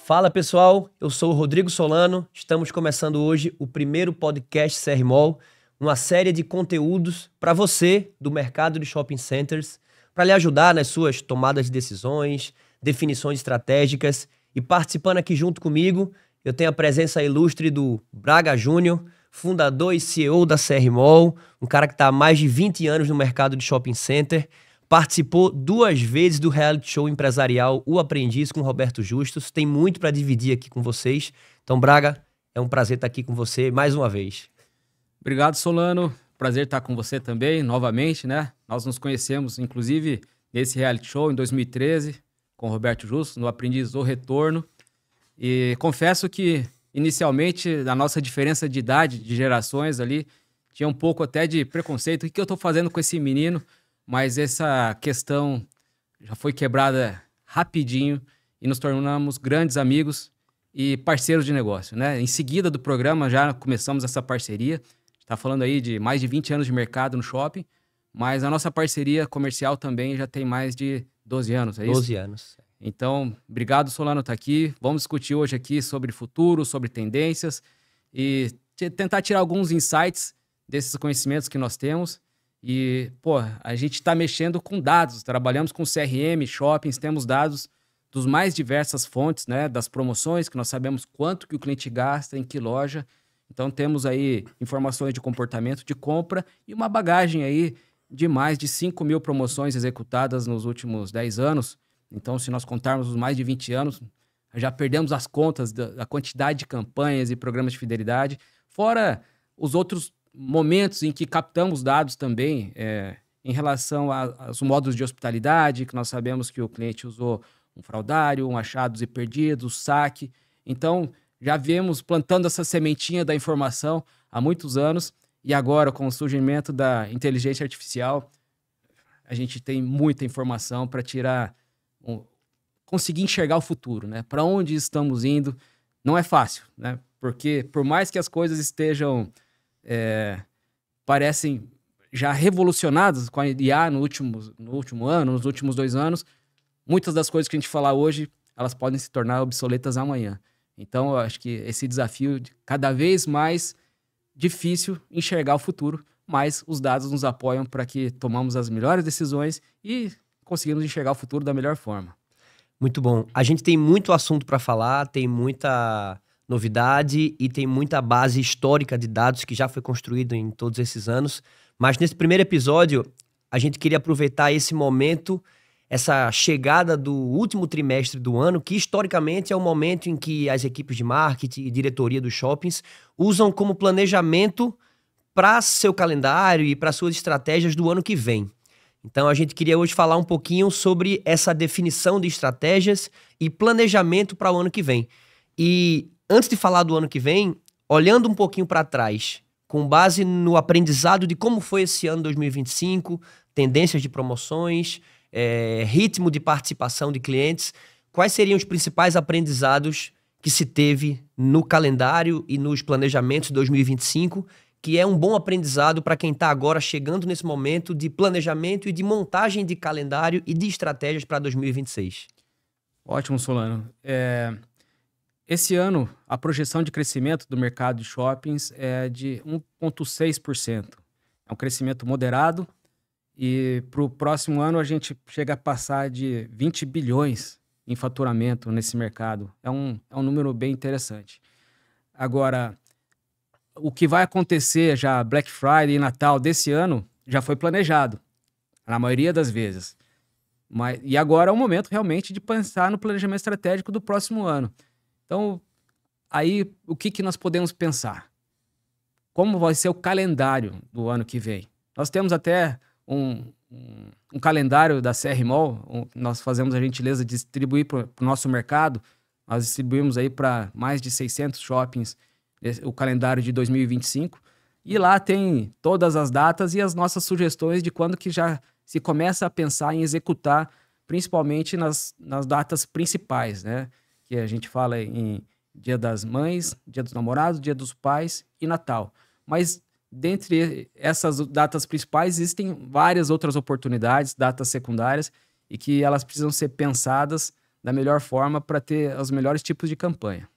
Fala pessoal, eu sou o Rodrigo Solano, estamos começando hoje o primeiro podcast CR Mall, uma série de conteúdos para você do mercado de shopping centers, para lhe ajudar nas suas tomadas de decisões, definições estratégicas. E participando aqui junto comigo, eu tenho a presença ilustre do Braga Júnior, fundador e CEO da CR Mall, um cara que está há mais de 20 anos no mercado de shopping center. Participou 2 vezes do reality show empresarial O Aprendiz com Roberto Justus. Tem muito para dividir aqui com vocês. Então, Braga, é um prazer estar aqui com você mais uma vez. Obrigado, Solano. Prazer estar com você também, novamente, né? Nós nos conhecemos, inclusive, nesse reality show em 2013, com o Roberto Justus, no Aprendiz O Retorno. E confesso que, inicialmente, a nossa diferença de idade, de gerações ali, tinha um pouco até de preconceito. O que eu estou fazendo com esse menino? Mas essa questão já foi quebrada rapidinho e nos tornamos grandes amigos e parceiros de negócio, né? Em seguida do programa já começamos essa parceria. Está falando aí de mais de 20 anos de mercado no shopping, mas a nossa parceria comercial também já tem mais de 12 anos, é isso? 12 anos. Então, obrigado, Solano, estar aqui. Vamos discutir hoje aqui sobre futuro, sobre tendências e tentar tirar alguns insights desses conhecimentos que nós temos. E, a gente está mexendo com dados, trabalhamos com CRM, shoppings, temos dados dos mais diversas fontes, né, das promoções, que nós sabemos quanto que o cliente gasta, em que loja. Então, temos aí informações de comportamento de compra e uma bagagem aí de mais de 5 mil promoções executadas nos últimos 10 anos. Então, se nós contarmos os mais de 20 anos, já perdemos as contas da quantidade de campanhas e programas de fidelidade, fora os outros momentos em que captamos dados também em relação aos modos de hospitalidade, que nós sabemos que o cliente usou um fraudário, um achados e perdidos, saque. Então, já viemos plantando essa sementinha da informação há muitos anos e agora, com o surgimento da inteligência artificial, a gente tem muita informação para conseguir enxergar o futuro, né? Para onde estamos indo. Não é fácil, né? Porque por mais que as coisas estejam parecem já revolucionadas com a IA no último ano, nos últimos 2 anos, muitas das coisas que a gente falar hoje, elas podem se tornar obsoletas amanhã. Então, eu acho que esse desafio de cada vez mais difícil enxergar o futuro, mas os dados nos apoiam para que tomamos as melhores decisões e conseguimos enxergar o futuro da melhor forma. Muito bom. A gente tem muito assunto para falar, tem muita novidade e tem muita base histórica de dados que já foi construído em todos esses anos. Mas nesse primeiro episódio, a gente queria aproveitar esse momento, essa chegada do último trimestre do ano, que historicamente é o momento em que as equipes de marketing e diretoria dos shoppings usam como planejamento para seu calendário e para suas estratégias do ano que vem. Então a gente queria hoje falar um pouquinho sobre essa definição de estratégias e planejamento para o ano que vem. E antes de falar do ano que vem, olhando um pouquinho para trás, com base no aprendizado de como foi esse ano 2025, tendências de promoções, ritmo de participação de clientes, quais seriam os principais aprendizados que se teve no calendário e nos planejamentos de 2025, que é um bom aprendizado para quem está agora chegando nesse momento de planejamento e de montagem de calendário e de estratégias para 2026? Ótimo, Solano. Esse ano, a projeção de crescimento do mercado de shoppings é de 1,6%. É um crescimento moderado e para o próximo ano a gente chega a passar de 20 bilhões em faturamento nesse mercado. É um número bem interessante. Agora, o que vai acontecer já Black Friday e Natal desse ano já foi planejado, na maioria das vezes. E agora é o momento realmente de pensar no planejamento estratégico do próximo ano. Então, aí, o que nós podemos pensar? Como vai ser o calendário do ano que vem? Nós temos até um calendário da CR Mall, nós fazemos a gentileza de distribuir para o nosso mercado, nós distribuímos aí para mais de 600 shoppings o calendário de 2025, e lá tem todas as datas e as nossas sugestões de quando que já se começa a pensar em executar, principalmente nas datas principais, né? Que a gente fala em Dia das Mães, Dia dos Namorados, Dia dos Pais e Natal. Mas dentre essas datas principais existem várias outras oportunidades, datas secundárias, e que elas precisam ser pensadas da melhor forma para ter os melhores tipos de campanha.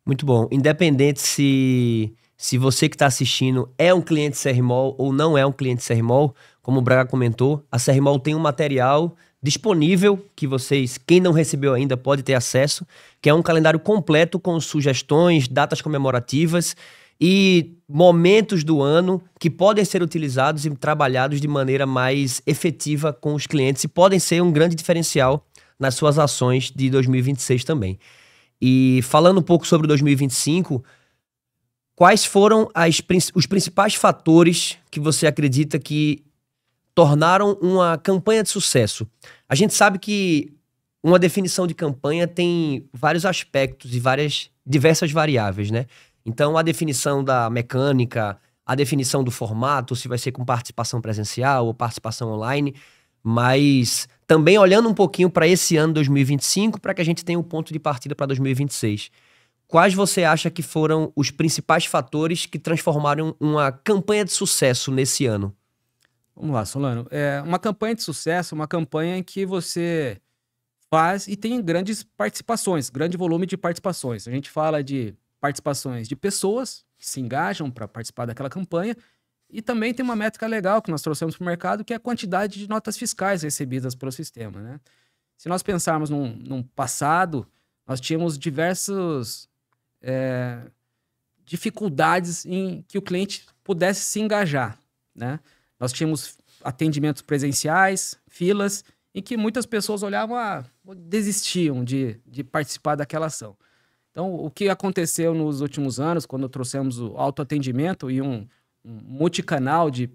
Muito bom. Independente se você que está assistindo é um cliente Serrimol ou não é um cliente Serrimol, como o Braga comentou, a Serrimol tem um material disponível que vocês, quem não recebeu ainda, pode ter acesso, que é um calendário completo com sugestões, datas comemorativas e momentos do ano que podem ser utilizados e trabalhados de maneira mais efetiva com os clientes e podem ser um grande diferencial nas suas ações de 2026 também. E falando um pouco sobre 2025, quais foram os principais fatores que você acredita que tornaram uma campanha de sucesso? A gente sabe que uma definição de campanha tem vários aspectos e diversas variáveis, né? Então, a definição da mecânica, a definição do formato, se vai ser com participação presencial ou participação online, mas também olhando um pouquinho para esse ano 2025, para que a gente tenha um ponto de partida para 2026. Quais você acha que foram os principais fatores que transformaram uma campanha de sucesso nesse ano? Vamos lá, Solano. Uma campanha de sucesso, uma campanha em que você faz e tem grandes participações, grande volume de participações. A gente fala de participações de pessoas que se engajam para participar daquela campanha e também tem uma métrica legal que nós trouxemos para o mercado, que é a quantidade de notas fiscais recebidas pelo sistema, né? Se nós pensarmos num passado, nós tínhamos diversas dificuldades em que o cliente pudesse se engajar, né? Nós tínhamos atendimentos presenciais, filas, em que muitas pessoas olhavam, desistiam de participar daquela ação. Então, o que aconteceu nos últimos anos, quando trouxemos o autoatendimento e um multicanal de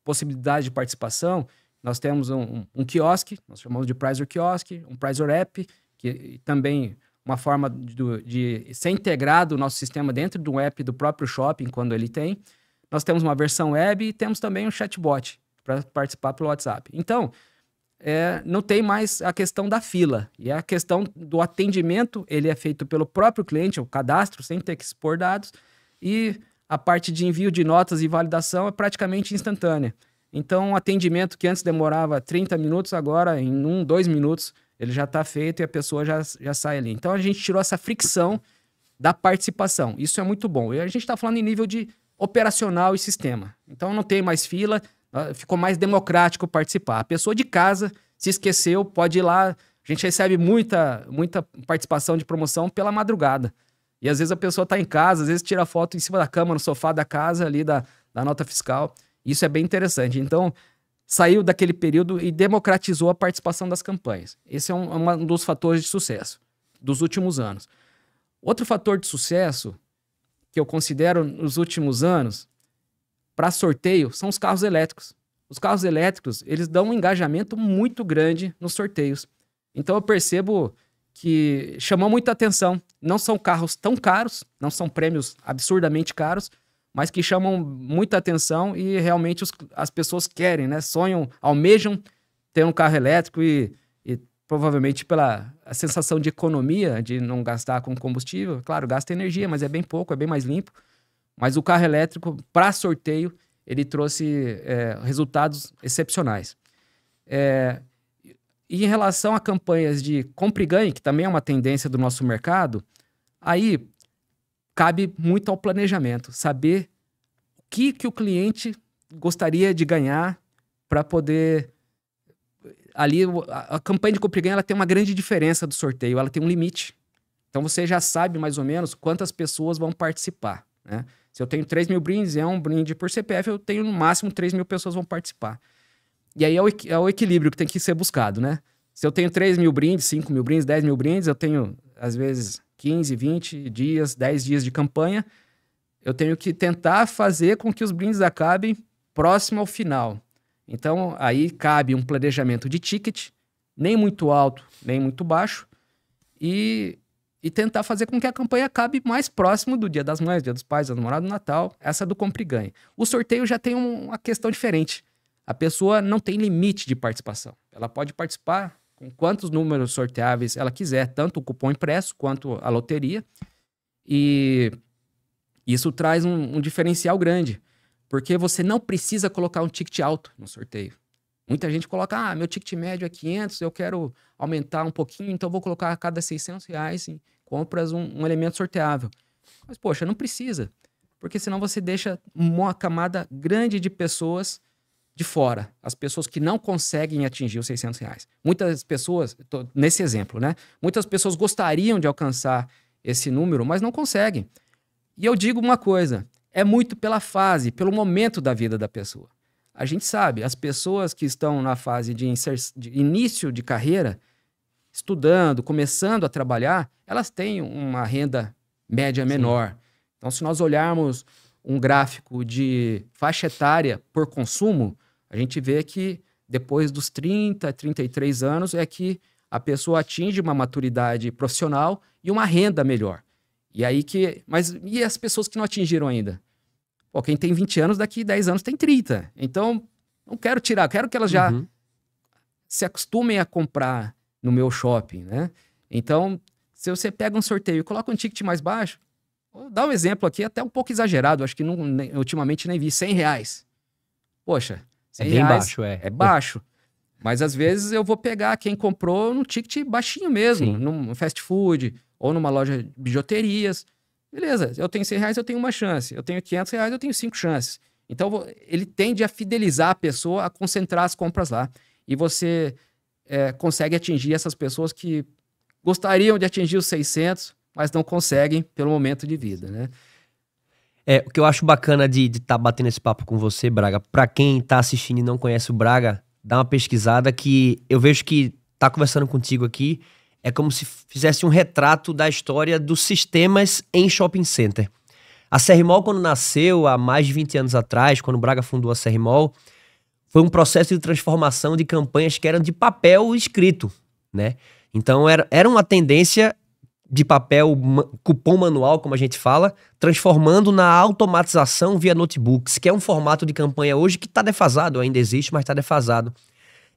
possibilidade de participação, nós temos um quiosque, nós chamamos de Pricer Quiosque, um Pricer App, que também uma forma de ser integrado o nosso sistema dentro do app do próprio shopping, quando ele tem. Nós temos uma versão web e temos também um chatbot para participar pelo WhatsApp. Então, não tem mais a questão da fila. E a questão do atendimento, ele é feito pelo próprio cliente, o cadastro, sem ter que expor dados. E a parte de envio de notas e validação é praticamente instantânea. Então, um atendimento que antes demorava 30 minutos, agora em 2 minutos, ele já está feito e a pessoa já sai ali. Então, a gente tirou essa fricção da participação. Isso é muito bom. E a gente está falando em nível de operacional e sistema. Então, não tem mais fila, ficou mais democrático participar. A pessoa de casa se esqueceu, pode ir lá. A gente recebe muita participação de promoção pela madrugada. E às vezes a pessoa está em casa, às vezes tira foto em cima da cama, no sofá da casa ali da nota fiscal. Isso é bem interessante. Então, saiu daquele período e democratizou a participação das campanhas. Esse é um dos fatores de sucesso dos últimos anos. Outro fator de sucesso que eu considero nos últimos anos para sorteio são os carros elétricos. Os carros elétricos, eles dão um engajamento muito grande nos sorteios. Então eu percebo que chamou muita atenção. Não são carros tão caros, não são prêmios absurdamente caros, mas que chamam muita atenção e realmente as pessoas querem, né? Sonham, almejam ter um carro elétrico e provavelmente pela a sensação de economia, de não gastar com combustível. Claro, gasta energia, mas é bem pouco, é bem mais limpo. Mas o carro elétrico, para sorteio, ele trouxe resultados excepcionais. E em relação a campanhas de compra e ganhe, que também é uma tendência do nosso mercado, aí cabe muito ao planejamento, saber o que o cliente gostaria de ganhar para poder... Ali, a campanha de compra e ganha, ela tem uma grande diferença do sorteio, ela tem um limite. Então, você já sabe mais ou menos quantas pessoas vão participar, né? Se eu tenho 3 mil brindes, é um brinde por CPF, eu tenho no máximo 3 mil pessoas vão participar. E aí é o equilíbrio que tem que ser buscado, né? Se eu tenho 3 mil brindes, 5 mil brindes, 10 mil brindes, eu tenho, às vezes, 15, 20 dias, 10 dias de campanha, eu tenho que tentar fazer com que os brindes acabem próximo ao final. Então, aí cabe um planejamento de ticket, nem muito alto, nem muito baixo, e tentar fazer com que a campanha acabe mais próximo do Dia das Mães, Dia dos Pais, Dia do Namorado, do Natal, essa do compra e ganha. O sorteio já tem uma questão diferente. A pessoa não tem limite de participação. Ela pode participar com quantos números sorteáveis ela quiser, tanto o cupom impresso quanto a loteria, e isso traz um diferencial grande. Porque você não precisa colocar um ticket alto no sorteio. Muita gente coloca, meu ticket médio é 500, eu quero aumentar um pouquinho, então vou colocar a cada R$ 600 em compras um elemento sorteável. Mas, poxa, não precisa, porque senão você deixa uma camada grande de pessoas de fora, as pessoas que não conseguem atingir os R$ 600. Muitas pessoas, nesse exemplo, né? Muitas pessoas gostariam de alcançar esse número, mas não conseguem. E eu digo uma coisa, é muito pela fase, pelo momento da vida da pessoa. A gente sabe, as pessoas que estão na fase de início de carreira, estudando, começando a trabalhar, elas têm uma renda média menor. Então, se nós olharmos um gráfico de faixa etária por consumo, a gente vê que depois dos 30, 33 anos é que a pessoa atinge uma maturidade profissional e uma renda melhor. E aí mas e as pessoas que não atingiram ainda? Pô, quem tem 20 anos, daqui 10 anos tem 30. Então, não quero tirar, quero que elas já se acostumem a comprar no meu shopping, né? Então, se você pega um sorteio e coloca um ticket mais baixo, vou dar um exemplo aqui, até um pouco exagerado, acho que ultimamente nem vi, R$ 100. Poxa, R$ 100 é bem baixo, é baixo. Mas às vezes eu vou pegar quem comprou num ticket baixinho mesmo, num fast food ou numa loja de bijuterias. Beleza, eu tenho R$ 100, eu tenho uma chance. Eu tenho R$ 500, eu tenho 5 chances. Então, ele tende a fidelizar a pessoa a concentrar as compras lá. E você consegue atingir essas pessoas que gostariam de atingir os 600, mas não conseguem pelo momento de vida, né? O que eu acho bacana de estar batendo esse papo com você, Braga, pra quem tá assistindo e não conhece o Braga, dá uma pesquisada que eu vejo que tá conversando contigo aqui é como se fizesse um retrato da história dos sistemas em shopping center. A Serrimol, quando nasceu há mais de 20 anos atrás, quando o Braga fundou a Serrimol, foi um processo de transformação de campanhas que eram de papel escrito, né? Então era uma tendência de papel, cupom manual, como a gente fala, transformando na automatização via notebooks, que é um formato de campanha hoje que está defasado, ainda existe, mas está defasado.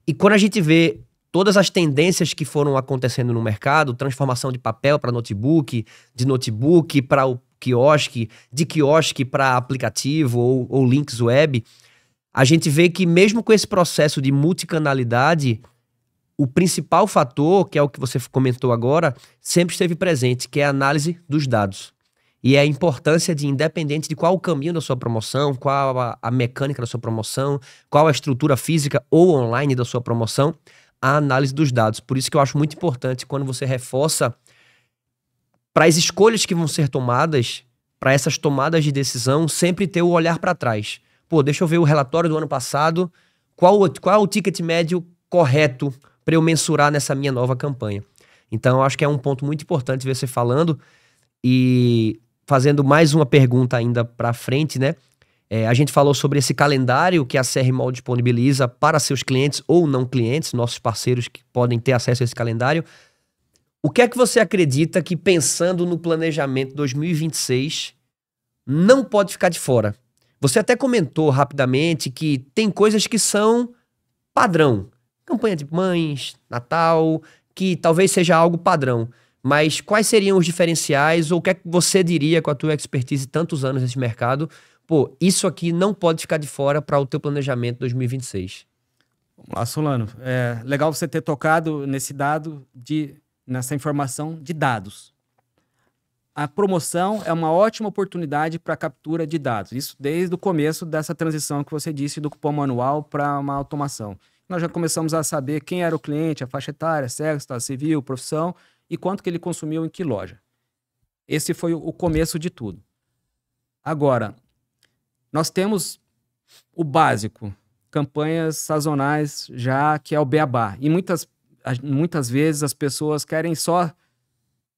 E quando a gente vê todas as tendências que foram acontecendo no mercado, transformação de papel para notebook, de notebook para o quiosque, de quiosque para aplicativo ou links web, a gente vê que mesmo com esse processo de multicanalidade, o principal fator, que é o que você comentou agora, sempre esteve presente, que é a análise dos dados. E é a importância de, independente de qual o caminho da sua promoção, qual a mecânica da sua promoção, qual a estrutura física ou online da sua promoção, a análise dos dados. Por isso que eu acho muito importante quando você reforça para as escolhas que vão ser tomadas, para essas tomadas de decisão, sempre ter o olhar para trás. Pô, deixa eu ver o relatório do ano passado, qual é o ticket médio correto para eu mensurar nessa minha nova campanha. Então, eu acho que é um ponto muito importante ver você falando e fazendo mais uma pergunta ainda para frente, né? A gente falou sobre esse calendário que a Serrimol disponibiliza para seus clientes ou não clientes, nossos parceiros que podem ter acesso a esse calendário. O que é que você acredita que, pensando no planejamento 2026, não pode ficar de fora? Você até comentou rapidamente que tem coisas que são padrão. Campanha de mães, Natal, que talvez seja algo padrão. Mas quais seriam os diferenciais ou o que é que você diria com a tua expertise tantos anos nesse mercado? Pô, isso aqui não pode ficar de fora para o teu planejamento 2026. Vamos lá, Solano. É legal você ter tocado nesse dado, nessa informação de dados. A promoção é uma ótima oportunidade para captura de dados. Isso desde o começo dessa transição que você disse do cupom manual para uma automação. Nós já começamos a saber quem era o cliente, a faixa etária, sexo, estado civil, profissão e quanto que ele consumiu em que loja. Esse foi o começo de tudo. Agora, nós temos o básico, campanhas sazonais já, que é o beabá. E muitas vezes as pessoas querem só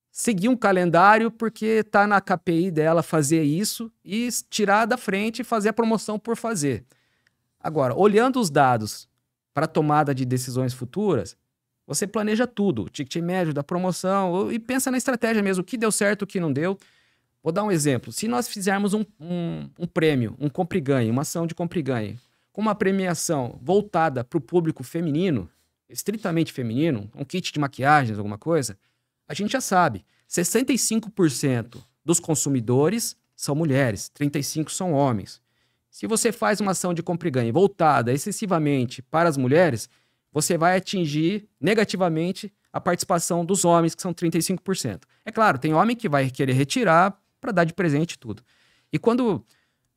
seguir um calendário porque está na KPI dela fazer isso e tirar da frente e fazer a promoção por fazer. Agora, olhando os dados para tomada de decisões futuras, você planeja tudo, o ticket médio da promoção e pensa na estratégia mesmo, o que deu certo, o que não deu. Vou dar um exemplo. Se nós fizermos um prêmio, um compre e ganhe, uma ação de compre e ganhe, com uma premiação voltada para o público feminino, estritamente feminino, um kit de maquiagens, alguma coisa, a gente já sabe, 65% dos consumidores são mulheres, 35% são homens. Se você faz uma ação de compra e ganha voltada excessivamente para as mulheres, você vai atingir negativamente a participação dos homens, que são 35%. É claro, tem homem que vai querer retirar para dar de presente e tudo. E quando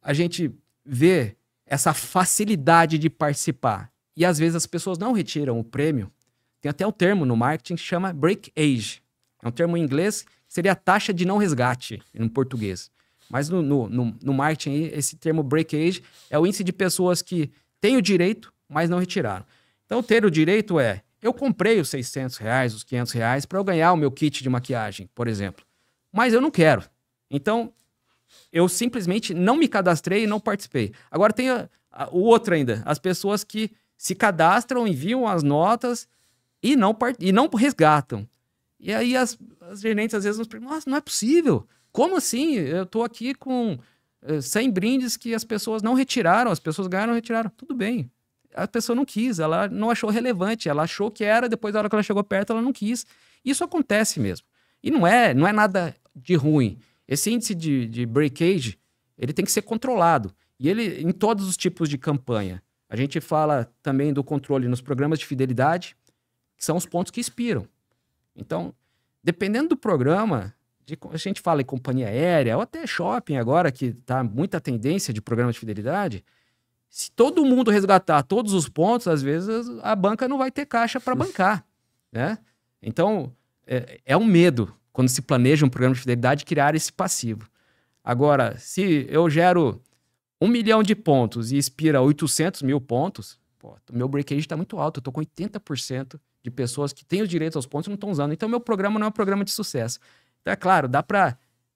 a gente vê essa facilidade de participar e às vezes as pessoas não retiram o prêmio, tem até um termo no marketing que chama breakage. É um termo em inglês que seria a taxa de não resgate em português. Mas no marketing, esse termo breakage é o índice de pessoas que têm o direito, mas não retiraram. Então, ter o direito é, eu comprei os R$600, os R$500 para eu ganhar o meu kit de maquiagem, por exemplo. Mas eu não quero. Então, eu simplesmente não me cadastrei e não participei. Agora tem o outro ainda, as pessoas que se cadastram, enviam as notas e não resgatam. E aí as gerentes às vezes nos perguntam, nossa, não é possível. Como assim? Eu estou aqui com 100 brindes que as pessoas não retiraram, as pessoas ganharam e retiraram. Tudo bem. A pessoa não quis, ela não achou relevante, ela achou que era, depois da hora que ela chegou perto, ela não quis. Isso acontece mesmo. E não é nada de ruim. Esse índice de breakage, ele tem que ser controlado. E ele, em todos os tipos de campanha. A gente fala também do controle nos programas de fidelidade, que são os pontos que expiram. Então, dependendo do programa, a gente fala em companhia aérea, ou até shopping agora, que está muita tendência de programa de fidelidade, se todo mundo resgatar todos os pontos, às vezes a banca não vai ter caixa para bancar, né? Então, é um medo, quando se planeja um programa de fidelidade, criar esse passivo. Agora, se eu gero 1 milhão de pontos e expira 800 mil pontos, o meu breakage está muito alto, eu estou com 80% de pessoas que têm os direitos aos pontos e não estão usando. Então, meu programa não é um programa de sucesso. Então, é claro,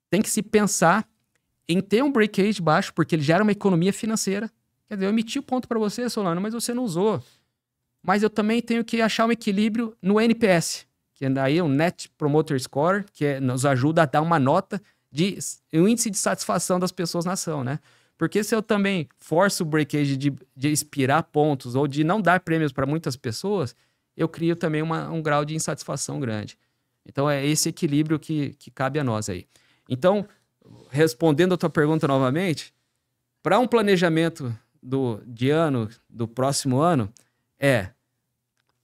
tem que se pensar em ter um breakage baixo, porque ele gera uma economia financeira. Quer dizer, eu emiti o ponto para você, Solano, mas você não usou. Mas eu também tenho que achar um equilíbrio no NPS, que daí é o Net Promoter Score, que nos ajuda a dar uma nota um índice de satisfação das pessoas na ação, né? Porque se eu também forço o breakage de expirar pontos ou de não dar prêmios para muitas pessoas, eu crio também um grau de insatisfação grande. Então, é esse equilíbrio que cabe a nós aí. Então, respondendo a tua pergunta novamente, para um planejamento do próximo ano,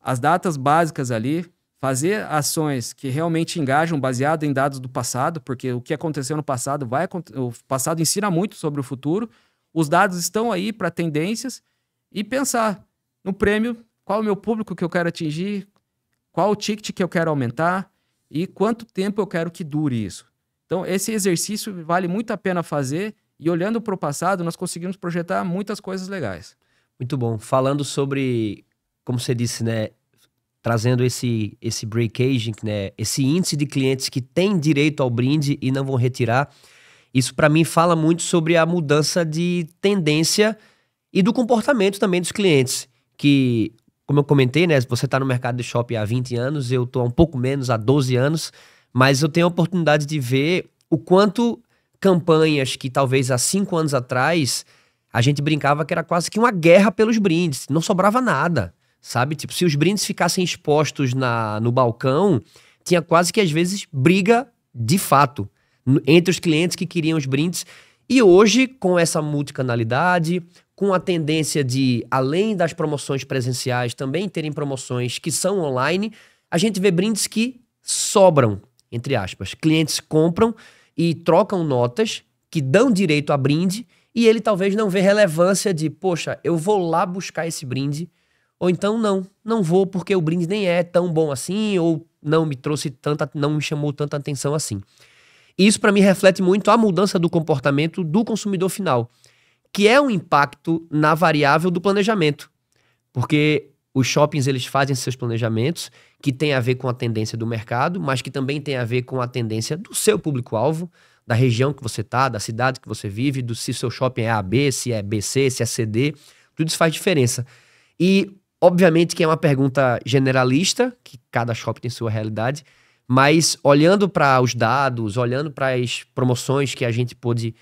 as datas básicas ali, fazer ações que realmente engajam baseado em dados do passado, porque o que aconteceu no passado o passado ensina muito sobre o futuro, os dados estão aí para tendências, e pensar no prêmio, qual é o meu público que eu quero atingir, qual o ticket que eu quero aumentar e quanto tempo eu quero que dure isso. Então, esse exercício vale muito a pena fazer, e olhando para o passado, nós conseguimos projetar muitas coisas legais. Muito bom. Falando sobre, como você disse, né, trazendo esse breakage, né, esse índice de clientes que têm direito ao brinde e não vão retirar, isso para mim fala muito sobre a mudança de tendência e do comportamento também dos clientes, que, como eu comentei, né, você está no mercado de shopping há 20 anos, eu estou há um pouco menos, há 12 anos, mas eu tenho a oportunidade de ver o quanto campanhas que talvez há 5 anos atrás a gente brincava que era quase que uma guerra pelos brindes, não sobrava nada, sabe? Tipo, se os brindes ficassem expostos no balcão, tinha quase que às vezes briga de fato entre os clientes que queriam os brindes. E hoje, com essa multicanalidade, com a tendência de, além das promoções presenciais, também terem promoções que são online, a gente vê brindes que sobram, entre aspas. Clientes compram e trocam notas que dão direito a brinde, e ele talvez não vê relevância de, poxa, eu vou lá buscar esse brinde, ou então não vou porque o brinde nem é tão bom assim, ou não me chamou tanta atenção assim. Isso para mim reflete muito a mudança do comportamento do consumidor final, que é um impacto na variável do planejamento, porque os shoppings eles fazem seus planejamentos que tem a ver com a tendência do mercado, mas que também tem a ver com a tendência do seu público-alvo, da região que você está, da cidade que você vive, se seu shopping é AB, se é BC, se é CD, tudo isso faz diferença. E, obviamente, que é uma pergunta generalista, que cada shopping tem sua realidade, mas olhando para os dados, olhando para as promoções que a gente pôde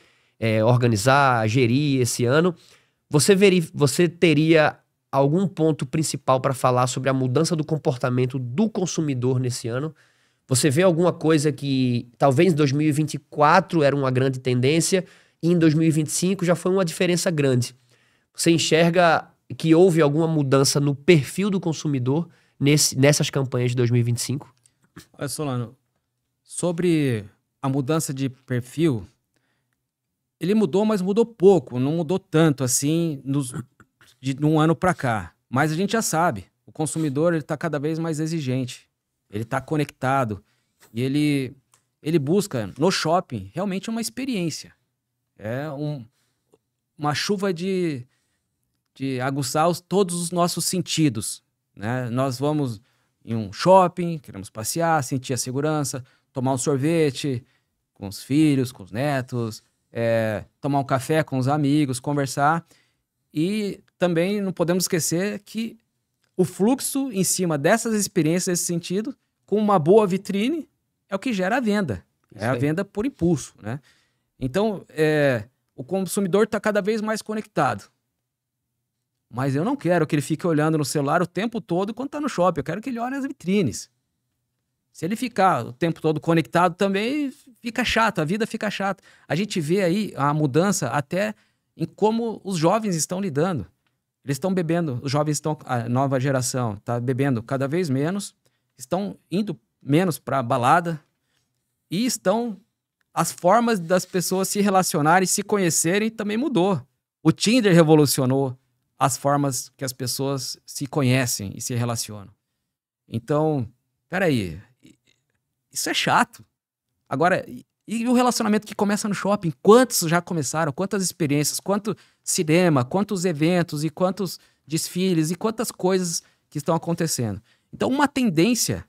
organizar, gerir esse ano, você teria algum ponto principal para falar sobre a mudança do comportamento do consumidor nesse ano? Você vê alguma coisa que talvez em 2024 era uma grande tendência e em 2025 já foi uma diferença grande. Você enxerga que houve alguma mudança no perfil do consumidor nessas campanhas de 2025? Olha, Solano, sobre a mudança de perfil, ele mudou, mas mudou pouco, não mudou tanto assim de um ano para cá. Mas a gente já sabe, o consumidor está cada vez mais exigente, ele está conectado e ele busca no shopping realmente uma experiência. É uma chuva de aguçar todos os nossos sentidos, né? Nós vamos em um shopping, queremos passear, sentir a segurança, tomar um sorvete com os filhos, com os netos, tomar um café com os amigos, conversar. E também não podemos esquecer que o fluxo em cima dessas experiências, nesse sentido, com uma boa vitrine, é o que gera a venda. É a venda por impulso, né? Então, o consumidor está cada vez mais conectado. Mas eu não quero que ele fique olhando no celular o tempo todo enquanto está no shopping. Eu quero que ele olhe as vitrines. Se ele ficar o tempo todo conectado também, fica chato, a vida fica chata. A gente vê aí a mudança até em como os jovens estão lidando. Eles estão bebendo, a nova geração está bebendo cada vez menos, estão indo menos para a balada e as formas das pessoas se relacionarem, se conhecerem também mudou. O Tinder revolucionou as formas que as pessoas se conhecem e se relacionam. Então, peraí, isso é chato. Agora, e o relacionamento que começa no shopping? Quantos já começaram? Quantas experiências? Quanto cinema? Quantos eventos? E quantos desfiles? E quantas coisas que estão acontecendo? Então, uma tendência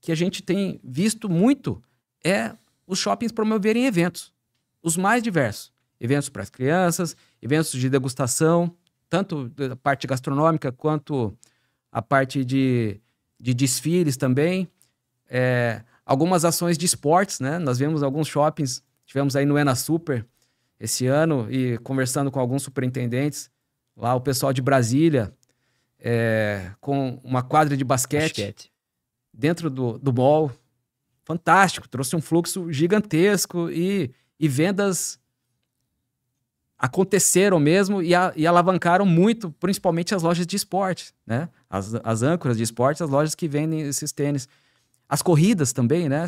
que a gente tem visto muito é os shoppings promoverem eventos. Os mais diversos. Eventos para as crianças, eventos de degustação, tanto a parte gastronômica quanto a parte de desfiles também. Algumas ações de esportes, né? Nós vemos alguns shoppings, tivemos aí no Ena Super esse ano e conversando com alguns superintendentes, lá o pessoal de Brasília, com uma quadra de basquete dentro do mall. Fantástico, trouxe um fluxo gigantesco e vendas aconteceram mesmo e alavancaram muito, principalmente as lojas de esporte, né? As âncoras de esporte, as lojas que vendem esses tênis. As corridas também, né?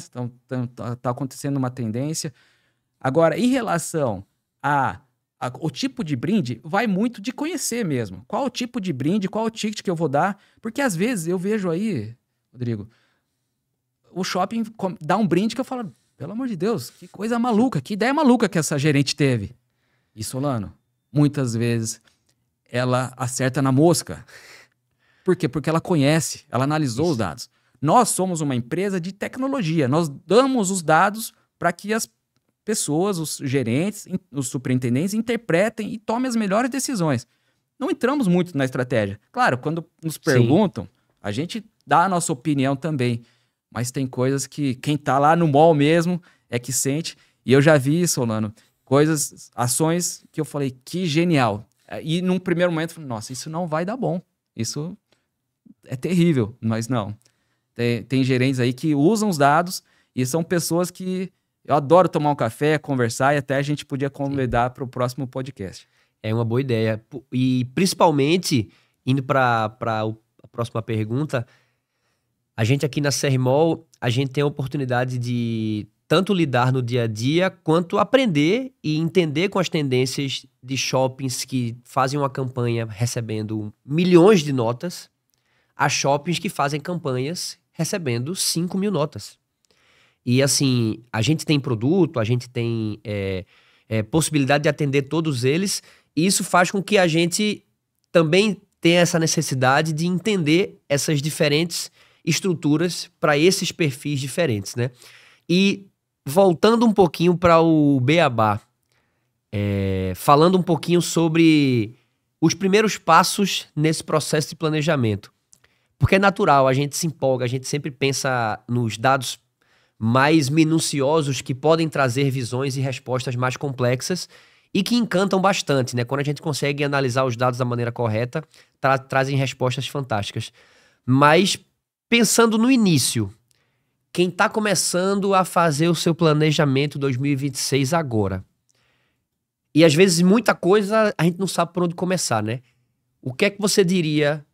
Tá acontecendo uma tendência. Agora, em relação o tipo de brinde, vai muito de conhecer mesmo. Qual o tipo de brinde, qual o ticket que eu vou dar. Porque às vezes eu vejo aí, Rodrigo, o shopping dá um brinde que eu falo, pelo amor de Deus, que coisa maluca, que ideia maluca que essa gerente teve. E Solano, muitas vezes ela acerta na mosca. Por quê? Porque ela conhece, ela analisou os dados. Nós somos uma empresa de tecnologia, nós damos os dados para que as pessoas, os gerentes, os superintendentes interpretem e tomem as melhores decisões. Não entramos muito na estratégia. Claro, quando nos perguntam, a gente dá a nossa opinião também, mas tem coisas que quem está lá no mall mesmo é que sente. E eu já vi, Solano, ações que eu falei, que genial. E num primeiro momento, eu falei, nossa, isso não vai dar bom. Isso é terrível, mas não. Tem gerentes aí que usam os dados e são pessoas que eu adoro tomar um café, conversar e até a gente podia convidar para o próximo podcast. É uma boa ideia. E principalmente, indo para a próxima pergunta, a gente aqui na CRMOL, a gente tem a oportunidade de tanto lidar no dia a dia, quanto aprender e entender com as tendências de shoppings que fazem uma campanha recebendo milhões de notas, a shoppings que fazem campanhas recebendo 5 mil notas. E assim, a gente tem produto, a gente tem possibilidade de atender todos eles, e isso faz com que a gente também tenha essa necessidade de entender essas diferentes estruturas para esses perfis diferentes, né? E voltando um pouquinho para o Beabá, falando um pouquinho sobre os primeiros passos nesse processo de planejamento. Porque é natural, a gente se empolga, a gente sempre pensa nos dados mais minuciosos que podem trazer visões e respostas mais complexas e que encantam bastante, né? Quando a gente consegue analisar os dados da maneira correta, trazem respostas fantásticas. Mas pensando no início, quem está começando a fazer o seu planejamento 2026 agora, E às vezes muita coisa a gente não sabe por onde começar, né? O que é que você diria,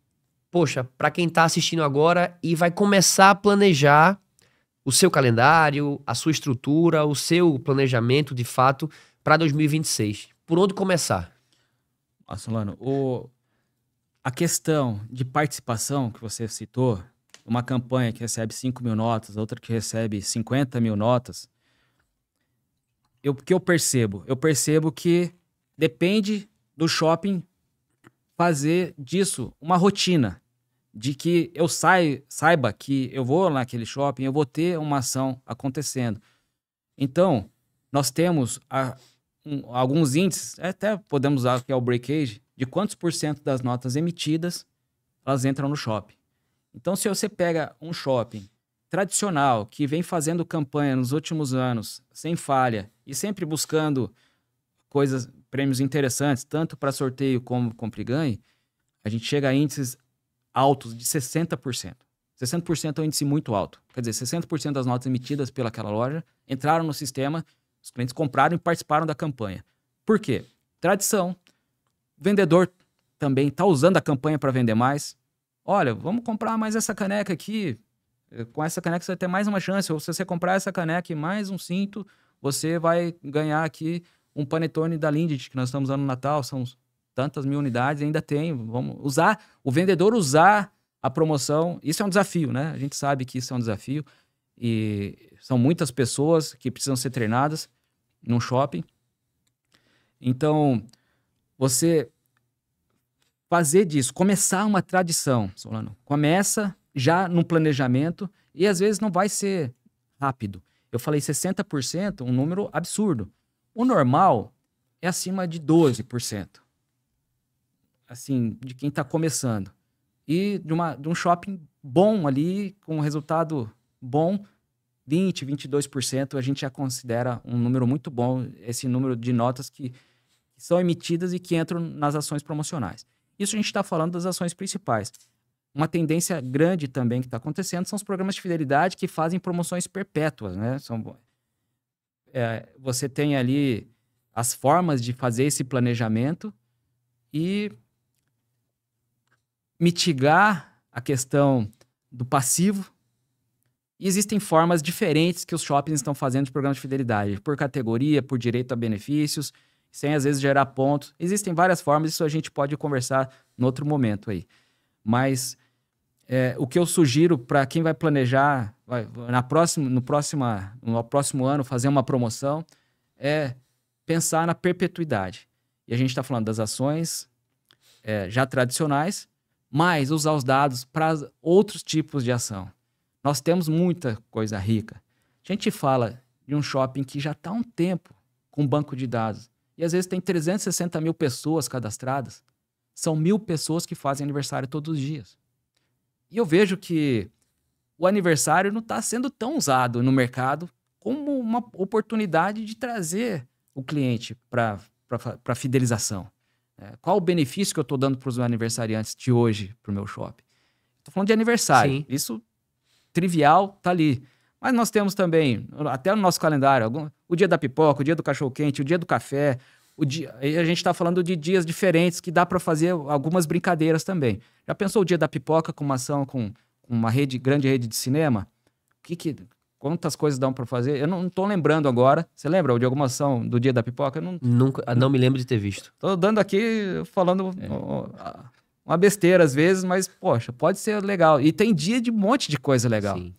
poxa, para quem tá assistindo agora e vai começar a planejar o seu calendário, a sua estrutura, o seu planejamento de fato para 2026? Por onde começar? Solano, a questão de participação que você citou, uma campanha que recebe 5 mil notas, outra que recebe 50 mil notas, o que eu percebo? Eu percebo que depende do shopping fazer disso uma rotina, de que eu saiba que eu vou naquele shopping, eu vou ter uma ação acontecendo. Então, nós temos alguns índices, até podemos usar que é o breakage, de quantos por cento das notas emitidas elas entram no shopping. Então, se você pega um shopping tradicional que vem fazendo campanha nos últimos anos, sem falha, e sempre buscando prêmios interessantes, tanto para sorteio como compra e ganhe, a gente chega a índices altos de 60%. 60% é um índice muito alto. Quer dizer, 60% das notas emitidas pelaquela loja entraram no sistema, os clientes compraram e participaram da campanha. Por quê? Tradição. O vendedor também está usando a campanha para vender mais. Olha, vamos comprar mais essa caneca aqui. Com essa caneca você vai ter mais uma chance. Ou se você comprar essa caneca e mais um cinto, você vai ganhar aqui um panetone da Lindt, que nós estamos usando no Natal. São tantas mil unidades, ainda tem. Vamos usar, o vendedor usar a promoção. Isso é um desafio, né? A gente sabe que isso é um desafio. E são muitas pessoas que precisam ser treinadas num shopping. Então, você fazer disso, começar uma tradição, Solano. Começa já no planejamento e às vezes não vai ser rápido. Eu falei 60%, um número absurdo. O normal é acima de 12%. Assim, de quem está começando. E de um shopping bom ali, com um resultado bom, 20%, 22%, a gente já considera um número muito bom, esse número de notas que são emitidas e que entram nas ações promocionais. Isso a gente está falando das ações principais. Uma tendência grande também que está acontecendo são os programas de fidelidade que fazem promoções perpétuas, né? Você tem ali as formas de fazer esse planejamento e mitigar a questão do passivo. E existem formas diferentes que os shoppings estão fazendo de programas de fidelidade, por categoria, por direito a benefícios, sem às vezes gerar pontos. Existem várias formas, isso a gente pode conversar em outro momento aí. Mas o que eu sugiro para quem vai planejar, no próximo ano, fazer uma promoção, é pensar na perpetuidade. E a gente está falando das ações já tradicionais, mas usar os dados para outros tipos de ação. Nós temos muita coisa rica. A gente fala de um shopping que já está há um tempo com banco de dados. E às vezes tem 360 mil pessoas cadastradas. São 1.000 pessoas que fazem aniversário todos os dias. E eu vejo que o aniversário não está sendo tão usado no mercado como uma oportunidade de trazer o cliente para fidelização. Qual o benefício que eu estou dando para os aniversariantes de hoje para o meu shopping? Estou falando de aniversário. Sim. Isso trivial está ali. Mas nós temos também, até no nosso calendário, o dia da pipoca, o dia do cachorro-quente, o dia do café. A gente está falando de dias diferentes que dá para fazer algumas brincadeiras também. Já pensou o dia da pipoca com uma ação com uma grande rede de cinema? Quantas coisas dão para fazer? Eu não estou lembrando agora. Você lembra de alguma ação do dia da pipoca? Não me lembro de ter visto. Estou dando aqui, falando uma besteira às vezes, mas, poxa, pode ser legal. E tem dia de um monte de coisa legal. Sim.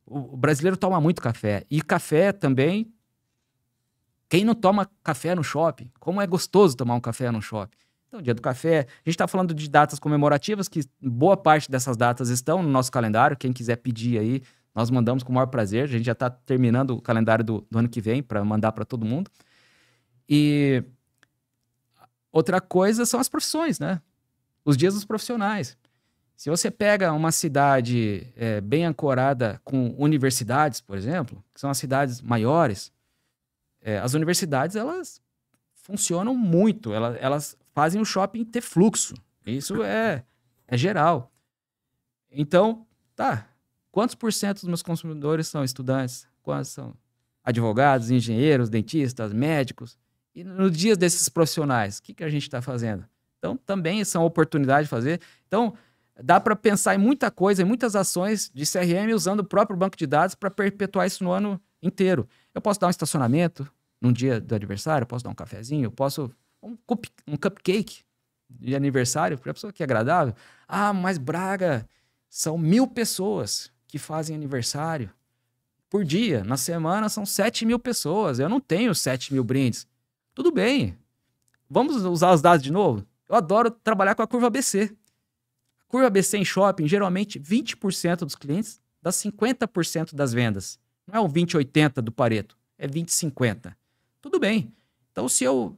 O brasileiro toma muito café. E café também... Quem não toma café no shopping? Como é gostoso tomar um café no shopping? Então, dia do café. A gente está falando de datas comemorativas, que boa parte dessas datas estão no nosso calendário. Quem quiser pedir aí, nós mandamos com o maior prazer. A gente já está terminando o calendário do ano que vem para mandar para todo mundo. E outra coisa são as profissões, né? Os dias dos profissionais. Se você pega uma cidade bem ancorada com universidades, por exemplo, que são as cidades maiores, as universidades, elas funcionam muito. Elas fazem o shopping ter fluxo. Isso é geral. Então, quantos por cento dos meus consumidores são estudantes? Quantos são advogados, engenheiros, dentistas, médicos? E no dia desses profissionais, o que a gente está fazendo? Então, também são oportunidades de fazer. Então, dá para pensar em muita coisa, em muitas ações de CRM usando o próprio banco de dados para perpetuar isso no ano inteiro. Eu posso dar um estacionamento num dia do aniversário, eu posso dar um cafezinho, eu posso um cupcake de aniversário para a pessoa que é agradável. Ah, mas Braga, são 1.000 pessoas que fazem aniversário por dia. Na semana são 7.000 pessoas. Eu não tenho 7.000 brindes. Tudo bem. Vamos usar os dados de novo? Eu adoro trabalhar com a curva ABC. A curva ABC em shopping, geralmente 20% dos clientes dá 50% das vendas. Não é o 20-80 do Pareto, é 20-50. Tudo bem. Então, se eu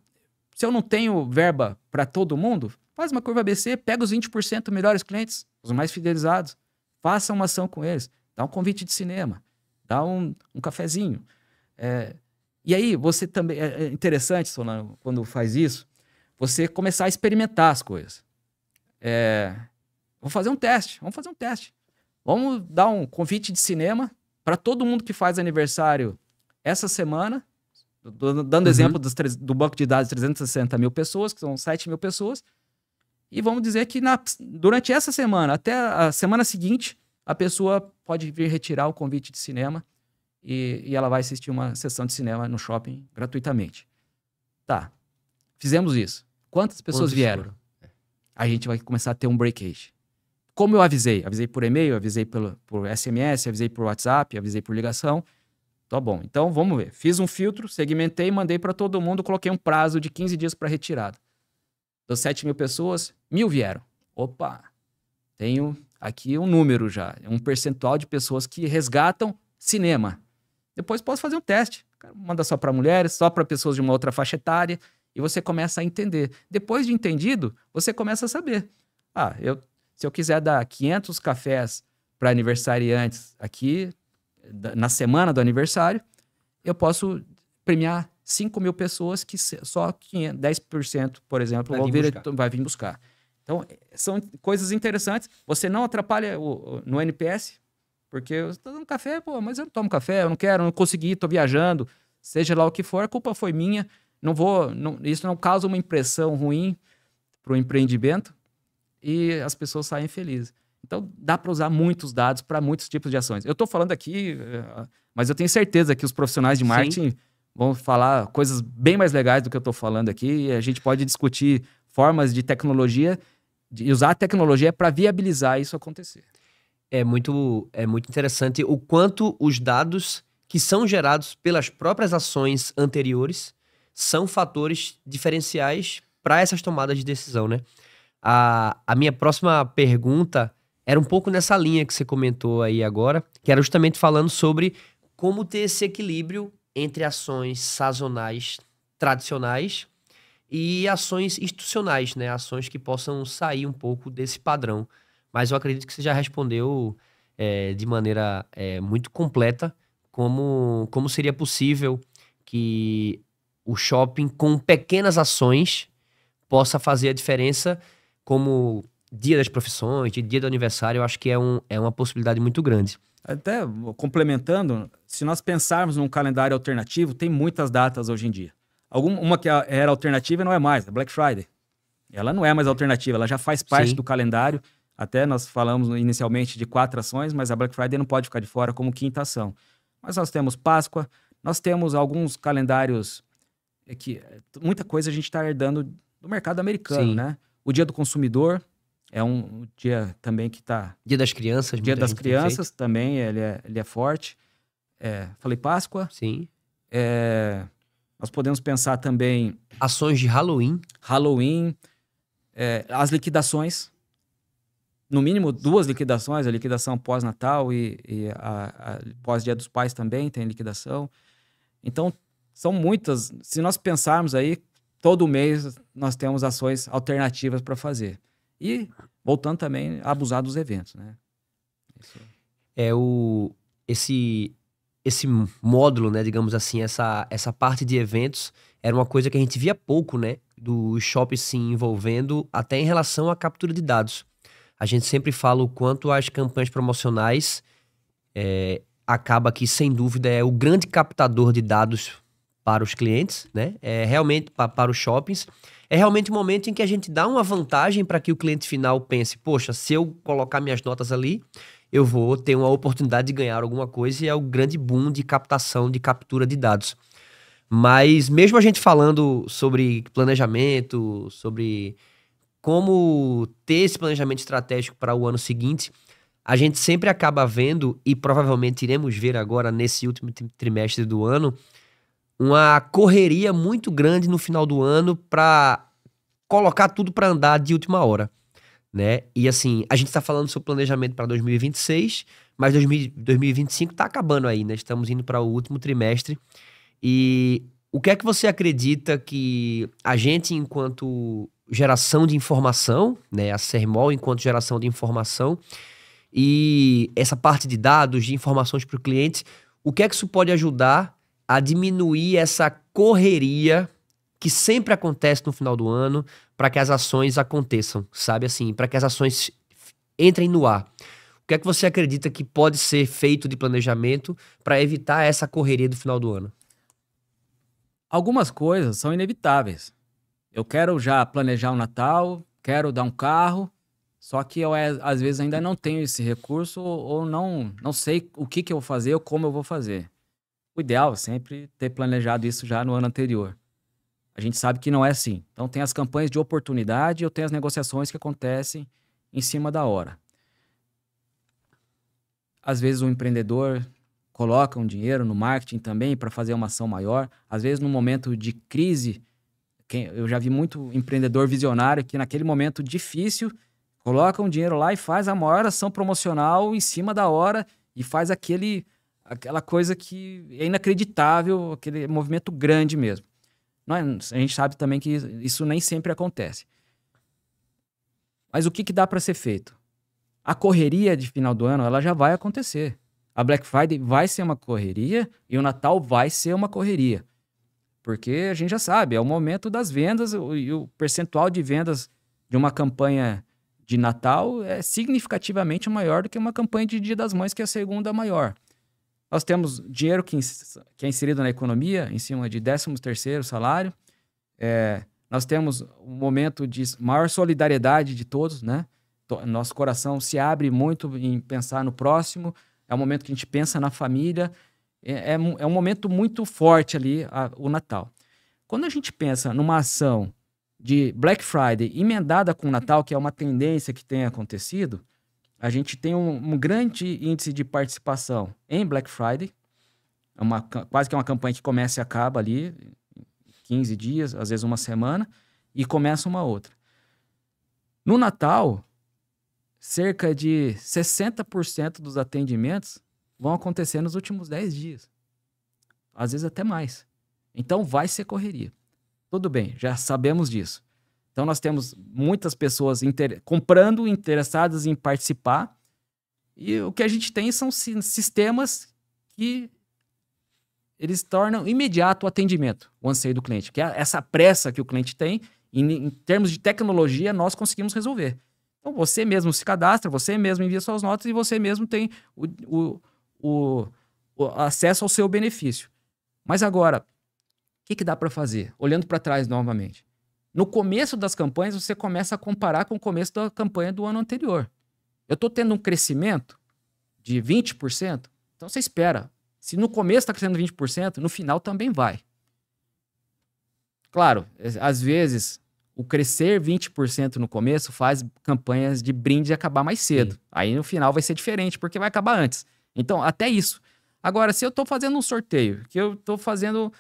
não tenho verba para todo mundo, faz uma curva ABC, pega os 20% melhores clientes, os mais fidelizados, faça uma ação com eles, dá um convite de cinema, dá um cafezinho. E aí, você também... É interessante, Solano, quando faz isso, você começar a experimentar as coisas. Vamos fazer um teste. Vamos dar um convite de cinema para todo mundo que faz aniversário essa semana, dando exemplo do banco de dados de 360 mil pessoas, que são 7.000 pessoas, e vamos dizer que durante essa semana, até a semana seguinte, a pessoa pode vir retirar o convite de cinema e ela vai assistir uma sessão de cinema no shopping gratuitamente. Tá, fizemos isso. Quantas pessoas vieram? A gente vai começar a ter um breakage. Como eu avisei? Avisei por e-mail, avisei por SMS, avisei por WhatsApp, avisei por ligação. Tá bom, então vamos ver. Fiz um filtro, segmentei, mandei para todo mundo, coloquei um prazo de 15 dias para retirada. Das 7.000 pessoas, 1.000 vieram. Opa, tenho aqui um número já, um percentual de pessoas que resgatam cinema. Depois posso fazer um teste. Manda só para mulheres, só para pessoas de uma outra faixa etária, e você começa a entender. Depois de entendido, você começa a saber. Se eu quiser dar 500 cafés para aniversariantes aqui, na semana do aniversário, eu posso premiar 5.000 pessoas que só 10%, por exemplo, vai vir buscar. Então, são coisas interessantes. Você não atrapalha no NPS, porque eu estou dando café, mas eu não tomo café, eu não quero, não consegui, estou viajando, seja lá o que for, a culpa foi minha, isso não causa uma impressão ruim para o empreendimento e as pessoas saem felizes. Então, dá para usar muitos dados para muitos tipos de ações. Eu estou falando aqui, mas eu tenho certeza que os profissionais de marketing vão falar coisas bem mais legais do que eu estou falando aqui. E a gente pode discutir formas de tecnologia, de usar a tecnologia para viabilizar isso acontecer. É muito interessante o quanto os dados que são gerados pelas próprias ações anteriores são fatores diferenciais para essas tomadas de decisão, né? A minha próxima pergunta era um pouco nessa linha que você comentou aí agora, que era justamente falando sobre como ter esse equilíbrio entre ações sazonais tradicionais e ações institucionais, né? Ações que possam sair um pouco desse padrão. Mas eu acredito que você já respondeu de maneira muito completa como seria possível que o shopping, com pequenas ações, possa fazer a diferença, como Dia das Profissões, Dia do Aniversário. Eu acho que é uma possibilidade muito grande. Até complementando, se nós pensarmos num calendário alternativo, tem muitas datas hoje em dia. Uma que era alternativa não é mais, a Black Friday. Ela não é mais alternativa, ela já faz parte do calendário. Até nós falamos inicialmente de 4 ações, mas a Black Friday não pode ficar de fora como quinta ação. Mas nós temos Páscoa, nós temos alguns calendários que muita coisa a gente está herdando do mercado americano, né? O Dia do Consumidor é um dia também que está... Dia das Crianças. Dia das Crianças também, ele é forte. Falei Páscoa. Sim. Nós podemos pensar também... Ações de Halloween. As liquidações. No mínimo 2 liquidações, a liquidação pós-Natal e a pós-Dia dos Pais também tem liquidação. Então, são muitas. Se nós pensarmos aí, todo mês nós temos ações alternativas para fazer. E, voltando também a abusar dos eventos, né? Esse módulo, né, digamos assim, essa parte de eventos era uma coisa que a gente via pouco, né, do shopping se envolvendo até em relação à captura de dados. A gente sempre fala o quanto as campanhas promocionais acaba que, sem dúvida, é o grande captador de dados para os clientes, né? É realmente para os shoppings. É realmente um momento em que a gente dá uma vantagem para que o cliente final pense, poxa, se eu colocar minhas notas ali, eu vou ter uma oportunidade de ganhar alguma coisa, e é o grande boom de captação, de captura de dados. Mas mesmo a gente falando sobre planejamento, sobre como ter esse planejamento estratégico para o ano seguinte, a gente sempre acaba vendo, e provavelmente iremos ver agora nesse último trimestre do ano, uma correria muito grande no final do ano para colocar tudo para andar de última hora, né? E assim, a gente está falando sobre planejamento para 2026, mas 2025 está acabando aí, né? Estamos indo para o último trimestre. E o que é que você acredita que a gente, enquanto geração de informação, né? A Sermol, enquanto geração de informação, e essa parte de dados, de informações para o cliente, o que é que isso pode ajudar a diminuir essa correria que sempre acontece no final do ano para que as ações aconteçam, sabe assim, para que as ações entrem no ar? O que é que você acredita que pode ser feito de planejamento para evitar essa correria do final do ano? Algumas coisas são inevitáveis. Eu quero já planejar o Natal, quero dar um carro, só que eu às vezes ainda não tenho esse recurso ou não sei o que eu vou fazer ou como eu vou fazer. O ideal é sempre ter planejado isso já no ano anterior. A gente sabe que não é assim. Então tem as campanhas de oportunidade, eu tenho as negociações que acontecem em cima da hora. Às vezes o empreendedor coloca um dinheiro no marketing também para fazer uma ação maior. Às vezes no momento de crise, eu já vi muito empreendedor visionário que naquele momento difícil coloca um dinheiro lá e faz a maior ação promocional em cima da hora e faz aquela coisa que é inacreditável, aquele movimento grande mesmo. A gente sabe também que isso nem sempre acontece. Mas o que dá para ser feito? A correria de final do ano, ela já vai acontecer. A Black Friday vai ser uma correria e o Natal vai ser uma correria. Porque a gente já sabe, é o momento das vendas e o percentual de vendas de uma campanha de Natal é significativamente maior do que uma campanha de Dia das Mães, que é a segunda maior. Nós temos dinheiro que é inserido na economia, em cima de 13º salário. Nós temos um momento de maior solidariedade de todos, né? Nosso coração se abre muito em pensar no próximo. É um momento que a gente pensa na família. É um momento muito forte ali, o Natal. Quando a gente pensa numa ação de Black Friday emendada com o Natal, que é uma tendência que tem acontecido, a gente tem um grande índice de participação em Black Friday. Quase que é uma campanha que começa e acaba ali, 15 dias, às vezes uma semana, e começa uma outra. No Natal, cerca de 60% dos atendimentos vão acontecer nos últimos 10 dias. Às vezes até mais. Então vai ser correria. Tudo bem, já sabemos disso. Então nós temos muitas pessoas comprando, interessadas em participar. E o que a gente tem são sistemas que eles tornam imediato o atendimento, o anseio do cliente. Que é essa pressa que o cliente tem, em termos de tecnologia, nós conseguimos resolver. Então você mesmo se cadastra, você mesmo envia suas notas e você mesmo tem o acesso ao seu benefício. Mas agora, o que dá para fazer? Olhando para trás novamente. No começo das campanhas, você começa a comparar com o começo da campanha do ano anterior. Eu estou tendo um crescimento de 20%, então você espera. Se no começo está crescendo 20%, no final também vai. Claro, às vezes, o crescer 20% no começo faz campanhas de brinde acabar mais cedo. Sim. Aí no final vai ser diferente, porque vai acabar antes. Então, até isso. Agora, se eu estou fazendo um sorteio, que eu estou fazendo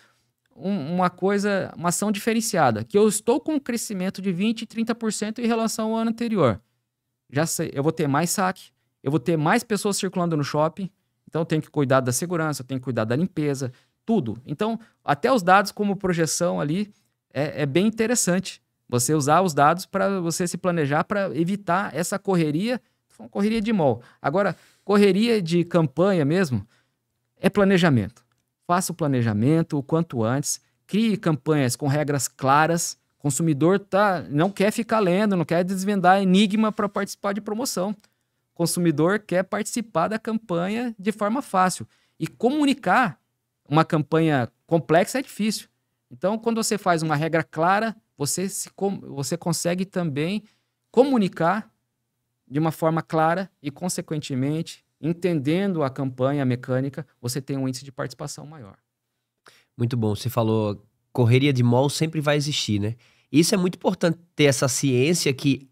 uma ação diferenciada, que eu estou com um crescimento de 20%, 30% em relação ao ano anterior, já sei, eu vou ter mais saque, eu vou ter mais pessoas circulando no shopping, então eu tenho que cuidar da segurança, eu tenho que cuidar da limpeza, tudo. Então, até os dados como projeção ali é bem interessante. Você usar os dados para você se planejar para evitar essa correria de mall. Agora, correria de campanha mesmo é planejamento. Faça o planejamento o quanto antes, crie campanhas com regras claras. O consumidor não quer ficar lendo, não quer desvendar enigma para participar de promoção. O consumidor quer participar da campanha de forma fácil. E comunicar uma campanha complexa é difícil. Então, quando você faz uma regra clara, você consegue também comunicar de uma forma clara e, consequentemente, entendendo a campanha, a mecânica, você tem um índice de participação maior. Muito bom. Você falou, correria de mall sempre vai existir, né? Isso é muito importante ter essa ciência que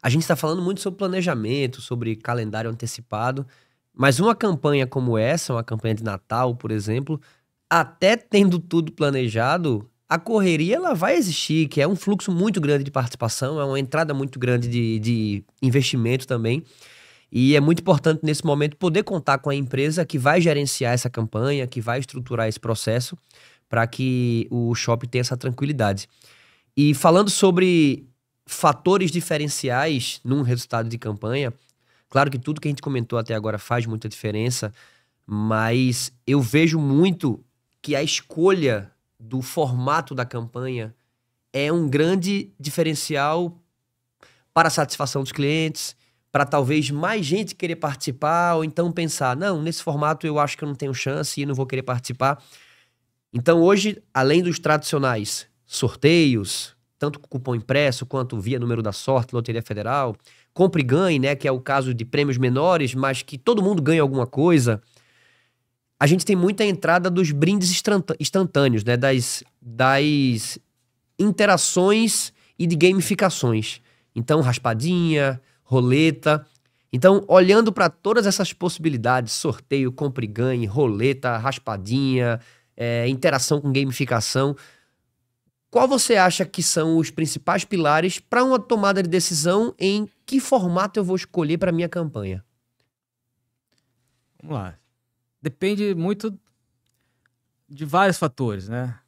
a gente está falando muito sobre planejamento, sobre calendário antecipado, mas uma campanha como essa, uma campanha de Natal, por exemplo, até tendo tudo planejado, a correria ela vai existir, que é um fluxo muito grande de participação, é uma entrada muito grande de investimento também. E é muito importante nesse momento poder contar com a empresa que vai gerenciar essa campanha, que vai estruturar esse processo, para que o shopping tenha essa tranquilidade. E falando sobre fatores diferenciais num resultado de campanha, claro que tudo que a gente comentou até agora faz muita diferença, mas eu vejo muito que a escolha do formato da campanha é um grande diferencial para a satisfação dos clientes, para talvez mais gente querer participar, ou então pensar, não, nesse formato eu acho que eu não tenho chance e não vou querer participar. Então hoje, além dos tradicionais sorteios, tanto com cupom impresso quanto via número da sorte, Loteria Federal, compre e ganhe, né, que é o caso de prêmios menores, mas que todo mundo ganha alguma coisa, a gente tem muita entrada dos brindes instantâneos, né, das interações e de gamificações. Então, raspadinha, roleta. Então, olhando para todas essas possibilidades, sorteio, compre e ganhe, roleta, raspadinha, interação com gamificação, qual você acha que são os principais pilares para uma tomada de decisão em que formato eu vou escolher para minha campanha? Vamos lá. Depende muito de vários fatores, né?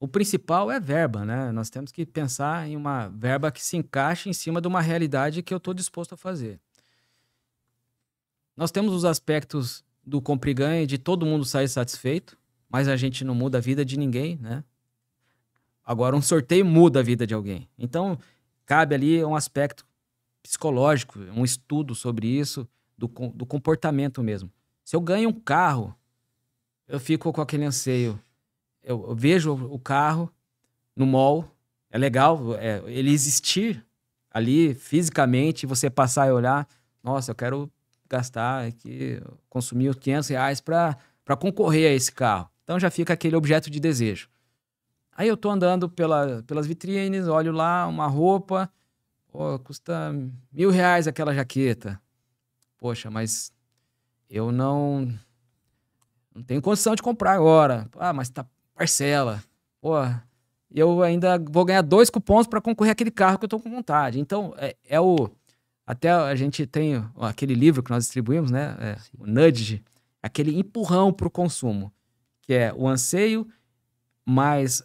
O principal é verba, né? Nós temos que pensar em uma verba que se encaixe em cima de uma realidade que eu estou disposto a fazer. Nós temos os aspectos do compra e ganha, de todo mundo sair satisfeito, mas a gente não muda a vida de ninguém, né? Agora, um sorteio muda a vida de alguém. Então, cabe ali um aspecto psicológico, um estudo sobre isso, do comportamento mesmo. Se eu ganho um carro, eu fico com aquele anseio. Eu vejo o carro no mall, é legal ele existir ali fisicamente, você passar e olhar, nossa, eu quero gastar aqui, consumir R$500 para concorrer a esse carro. Então já fica aquele objeto de desejo. Aí eu tô andando pelas vitrines, olho lá uma roupa, custa R$1.000 aquela jaqueta. Poxa, mas eu não tenho condição de comprar agora. Mas tá parcela. Eu ainda vou ganhar 2 cupons para concorrer àquele carro que eu tô com vontade. Então, até a gente tem aquele livro que nós distribuímos, né? O Nudge, aquele empurrão para o consumo, que é o anseio mais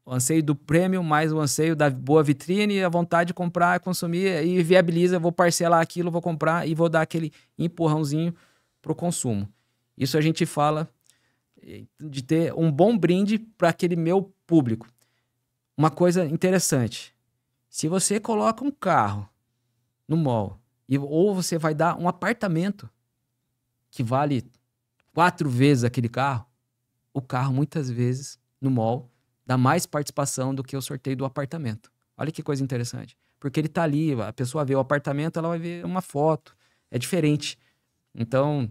o anseio do prêmio, mais o anseio da boa vitrine, a vontade de comprar, consumir, e viabiliza, vou parcelar aquilo, vou comprar e vou dar aquele empurrãozinho para o consumo. Isso a gente fala de ter um bom brinde para aquele meu público. Uma coisa interessante, se você coloca um carro no mall, ou você vai dar um apartamento que vale 4 vezes aquele carro, o carro muitas vezes no mall dá mais participação do que o sorteio do apartamento. Olha que coisa interessante. Porque ele tá ali, a pessoa vê o apartamento, ela vai ver uma foto. É diferente. Então,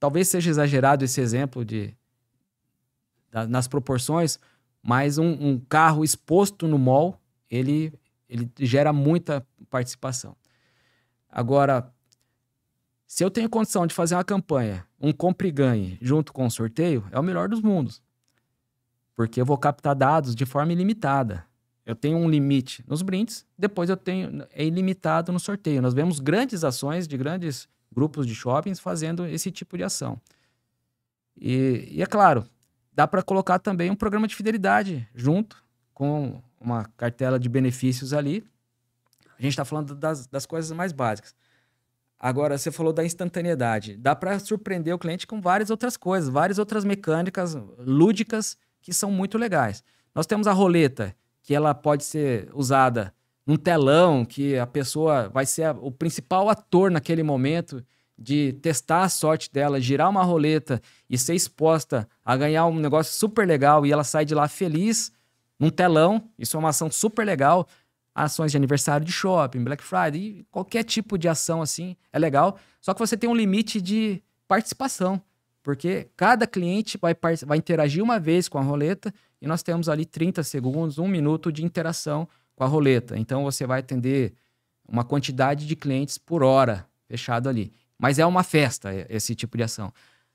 talvez seja exagerado esse exemplo nas proporções, mas um carro exposto no mall, ele gera muita participação. Agora, se eu tenho condição de fazer uma campanha, um compre e ganhe junto com o sorteio, é o melhor dos mundos. Porque eu vou captar dados de forma ilimitada. Eu tenho um limite nos brindes, depois é ilimitado no sorteio. Nós vemos grandes ações de grandes grupos de shoppings fazendo esse tipo de ação. E é claro, dá para colocar também um programa de fidelidade junto com uma cartela de benefícios ali. A gente está falando das coisas mais básicas. Agora, você falou da instantaneidade. Dá para surpreender o cliente com várias outras coisas, várias outras mecânicas lúdicas que são muito legais. Nós temos a roleta, que ela pode ser usada num telão, que a pessoa vai ser o principal ator naquele momento de testar a sorte dela, girar uma roleta e ser exposta a ganhar um negócio super legal e ela sai de lá feliz num telão, isso é uma ação super legal. Ações de aniversário de shopping, Black Friday, qualquer tipo de ação assim é legal. Só que você tem um limite de participação, porque cada cliente vai interagir uma vez com a roleta e nós temos ali 30 segundos, 1 minuto de interação com a roleta. Então você vai atender uma quantidade de clientes por hora, fechado ali. Mas é uma festa esse tipo de ação.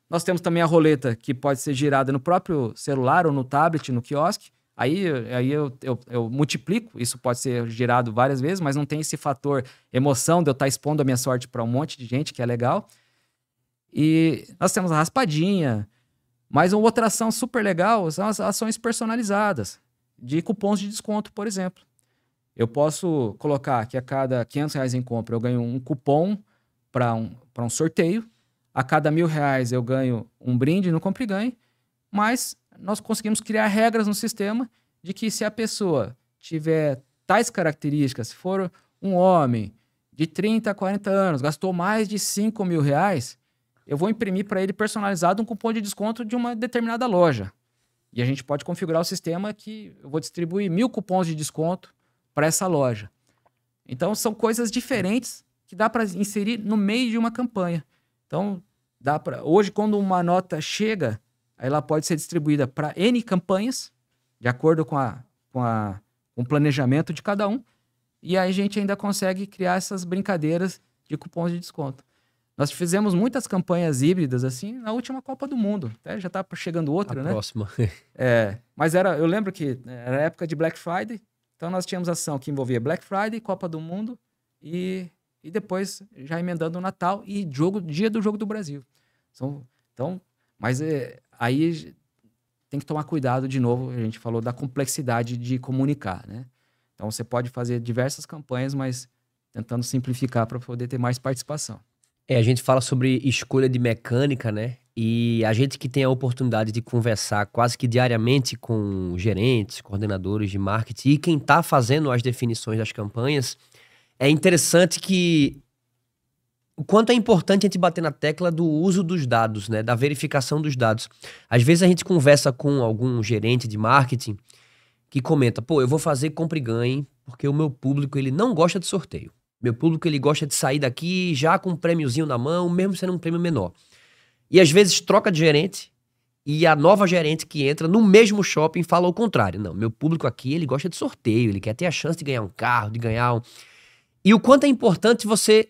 Nós temos também a roleta que pode ser girada no próprio celular ou no tablet, no quiosque. Aí eu multiplico, isso pode ser girado várias vezes, mas não tem esse fator emoção de eu estar expondo a minha sorte para um monte de gente, que é legal. E nós temos a raspadinha, mas uma outra ação super legal são as ações personalizadas, de cupons de desconto, por exemplo. Eu posso colocar que a cada R$500 em compra eu ganho um cupom para um sorteio, a cada R$1.000 eu ganho um brinde no Compre e Ganhe, mas nós conseguimos criar regras no sistema de que se a pessoa tiver tais características, se for um homem de 30 a 40 anos, gastou mais de R$5.000, eu vou imprimir para ele personalizado um cupom de desconto de uma determinada loja. E a gente pode configurar o sistema que eu vou distribuir 1.000 cupons de desconto para essa loja. Então, são coisas diferentes que dá para inserir no meio de uma campanha. Então, hoje, quando uma nota chega, ela pode ser distribuída para N campanhas, de acordo com o planejamento de cada um, e aí a gente ainda consegue criar essas brincadeiras de cupons de desconto. Nós fizemos muitas campanhas híbridas, assim, na última Copa do Mundo. Até já está chegando outra, né? Próxima. Mas eu lembro que era época de Black Friday, então nós tínhamos ação que envolvia Black Friday, Copa do Mundo e depois já emendando o Natal e dia do Jogo do Brasil. Aí tem que tomar cuidado de novo, a gente falou da complexidade de comunicar, né? Então você pode fazer diversas campanhas, mas tentando simplificar para poder ter mais participação. A gente fala sobre escolha de mecânica, né? E a gente que tem a oportunidade de conversar quase que diariamente com gerentes, coordenadores de marketing e quem está fazendo as definições das campanhas, é interessante que o quanto é importante a gente bater na tecla do uso dos dados, né? Da verificação dos dados. Às vezes a gente conversa com algum gerente de marketing que comenta, eu vou fazer compra e ganhe porque o meu público ele não gosta de sorteio. Meu público ele gosta de sair daqui já com um prêmiozinho na mão, mesmo sendo um prêmio menor. E às vezes troca de gerente e a nova gerente que entra no mesmo shopping fala o contrário. Não, meu público aqui ele gosta de sorteio, ele quer ter a chance de ganhar um carro, de ganhar um... E o quanto é importante você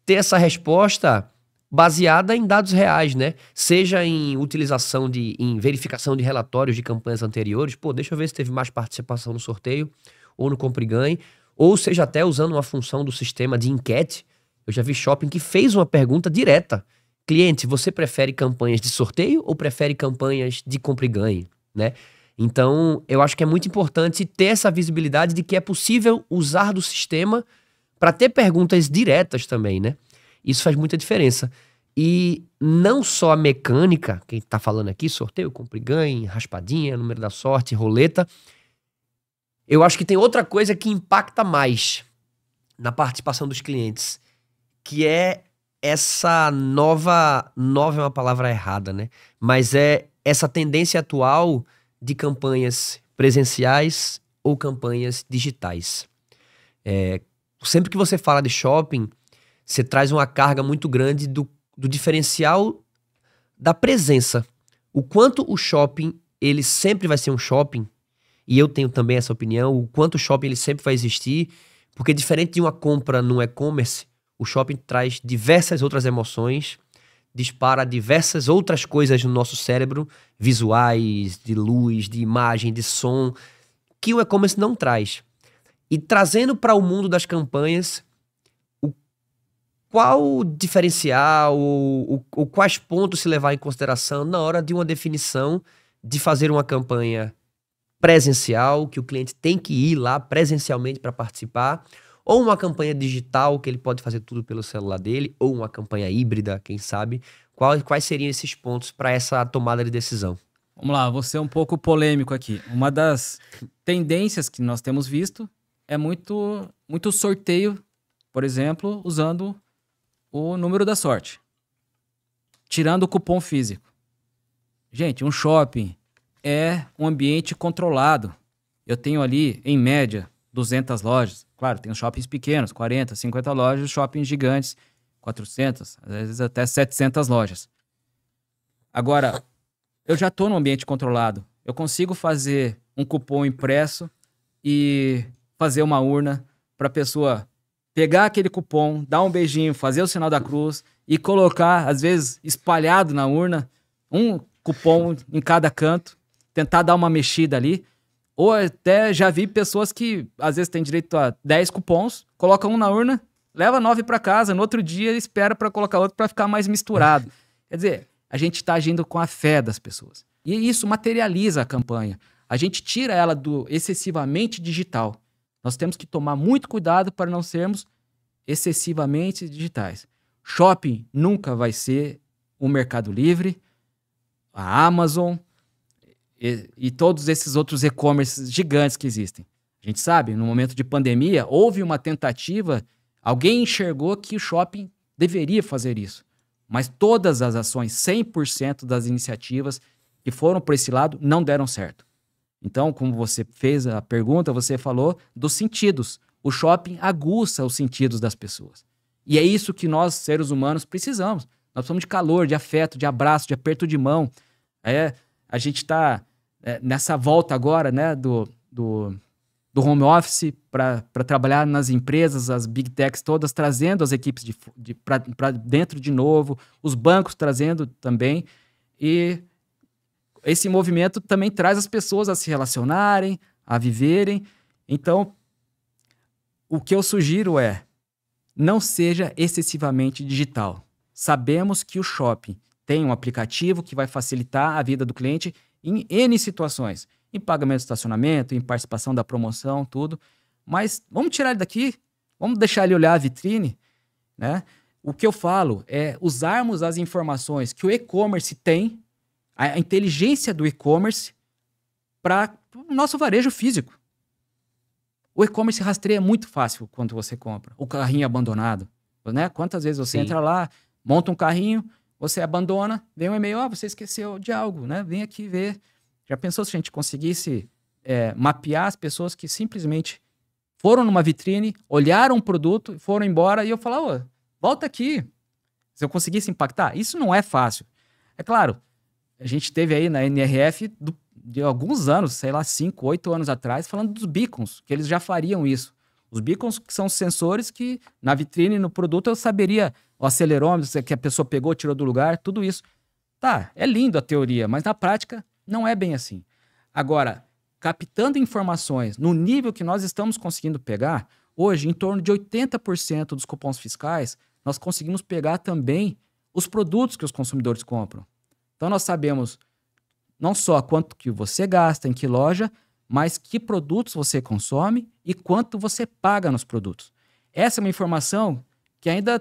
ter essa resposta baseada em dados reais, né? Seja em utilização em verificação de relatórios de campanhas anteriores. Deixa eu ver se teve mais participação no sorteio ou no compra e ganhe. Ou seja, até usando uma função do sistema de enquete. Eu já vi shopping que fez uma pergunta direta. Cliente, você prefere campanhas de sorteio ou prefere campanhas de compra e ganhe, né? Então, eu acho que é muito importante ter essa visibilidade de que é possível usar do sistema para ter perguntas diretas também, né? Isso faz muita diferença. E não só a mecânica, quem tá falando aqui, sorteio, compra e ganhe, raspadinha, número da sorte, roleta. Eu acho que tem outra coisa que impacta mais na participação dos clientes, que é essa nova é uma palavra errada, né? Mas é essa tendência atual de campanhas presenciais ou campanhas digitais. Sempre que você fala de shopping, você traz uma carga muito grande do diferencial da presença. O quanto o shopping, ele sempre vai ser um shopping, e eu tenho também essa opinião, o quanto o shopping ele sempre vai existir, porque diferente de uma compra no e-commerce, o shopping traz diversas outras emoções, dispara diversas outras coisas no nosso cérebro, visuais, de luz, de imagem, de som, que o e-commerce não traz. E trazendo para o mundo das campanhas, qual o diferencial ou quais pontos se levar em consideração na hora de uma definição de fazer uma campanha presencial, que o cliente tem que ir lá presencialmente para participar, ou uma campanha digital, que ele pode fazer tudo pelo celular dele, ou uma campanha híbrida, quem sabe. Quais seriam esses pontos para essa tomada de decisão? Vamos lá, vou ser um pouco polêmico aqui. Uma das tendências que nós temos visto é muito sorteio, por exemplo, usando o número da sorte. tirando o cupom físico. Gente, um shopping é um ambiente controlado. Eu tenho ali, em média, 200 lojas. Claro, tem os shoppings pequenos, 40, 50 lojas, shoppings gigantes, 400, às vezes até 700 lojas. Agora, eu já estou num ambiente controlado. Eu consigo fazer um cupom impresso e fazer uma urna para a pessoa pegar aquele cupom, dar um beijinho, fazer o sinal da cruz e colocar, às vezes, espalhado na urna, um cupom em cada canto, tentar dar uma mexida ali. Ou até já vi pessoas que, às vezes, têm direito a 10 cupons, coloca um na urna, leva 9 para casa, no outro dia espera para colocar outro para ficar mais misturado. Quer dizer, a gente está agindo com a fé das pessoas. E isso materializa a campanha. A gente tira ela do excessivamente digital. Nós temos que tomar muito cuidado para não sermos excessivamente digitais. Shopping nunca vai ser o Mercado Livre, a Amazon e todos esses outros e-commerces gigantes que existem. A gente sabe, no momento de pandemia, houve uma tentativa, alguém enxergou que o shopping deveria fazer isso. Mas todas as ações, 100% das iniciativas que foram para esse lado, não deram certo. Então, como você fez a pergunta, você falou dos sentidos. O shopping aguça os sentidos das pessoas. E é isso que nós, seres humanos, precisamos. Nós precisamos de calor, de afeto, de abraço, de aperto de mão. A gente está nessa volta agora, né, do home office para trabalhar nas empresas, as big techs todas trazendo as equipes para dentro de novo, os bancos trazendo também. E esse movimento também traz as pessoas a se relacionarem, a viverem. Então, o que eu sugiro é, não seja excessivamente digital. Sabemos que o shopping tem um aplicativo que vai facilitar a vida do cliente em N situações. Em pagamento de estacionamento, em participação da promoção, tudo. Mas vamos tirar ele daqui, vamos deixar ele olhar a vitrine, né? O que eu falo é usarmos as informações que o e-commerce tem, a inteligência do e-commerce, para o nosso varejo físico. O e-commerce rastreia muito fácil quando você compra. O carrinho abandonado, né? Quantas vezes você entra lá, monta um carrinho, você abandona, vem um e-mail, você esqueceu de algo, né? Vem aqui ver. Já pensou se a gente conseguisse mapear as pessoas que simplesmente foram numa vitrine, olharam um produto, foram embora, e eu falar, volta aqui. Se eu conseguisse impactar, isso não é fácil. É claro, a gente teve aí na NRF de alguns anos, sei lá, 5, 8 anos atrás, falando dos beacons, que eles já fariam isso. Os beacons que são sensores que na vitrine, no produto, eu saberia o acelerômetro que a pessoa pegou, tirou do lugar, tudo isso. Tá, é lindo a teoria, mas na prática não é bem assim. Agora, captando informações no nível que nós estamos conseguindo pegar, hoje, em torno de 80% dos cupons fiscais, nós conseguimos pegar também os produtos que os consumidores compram. Então, nós sabemos não só quanto que você gasta, em que loja, mas que produtos você consome e quanto você paga nos produtos. Essa é uma informação que ainda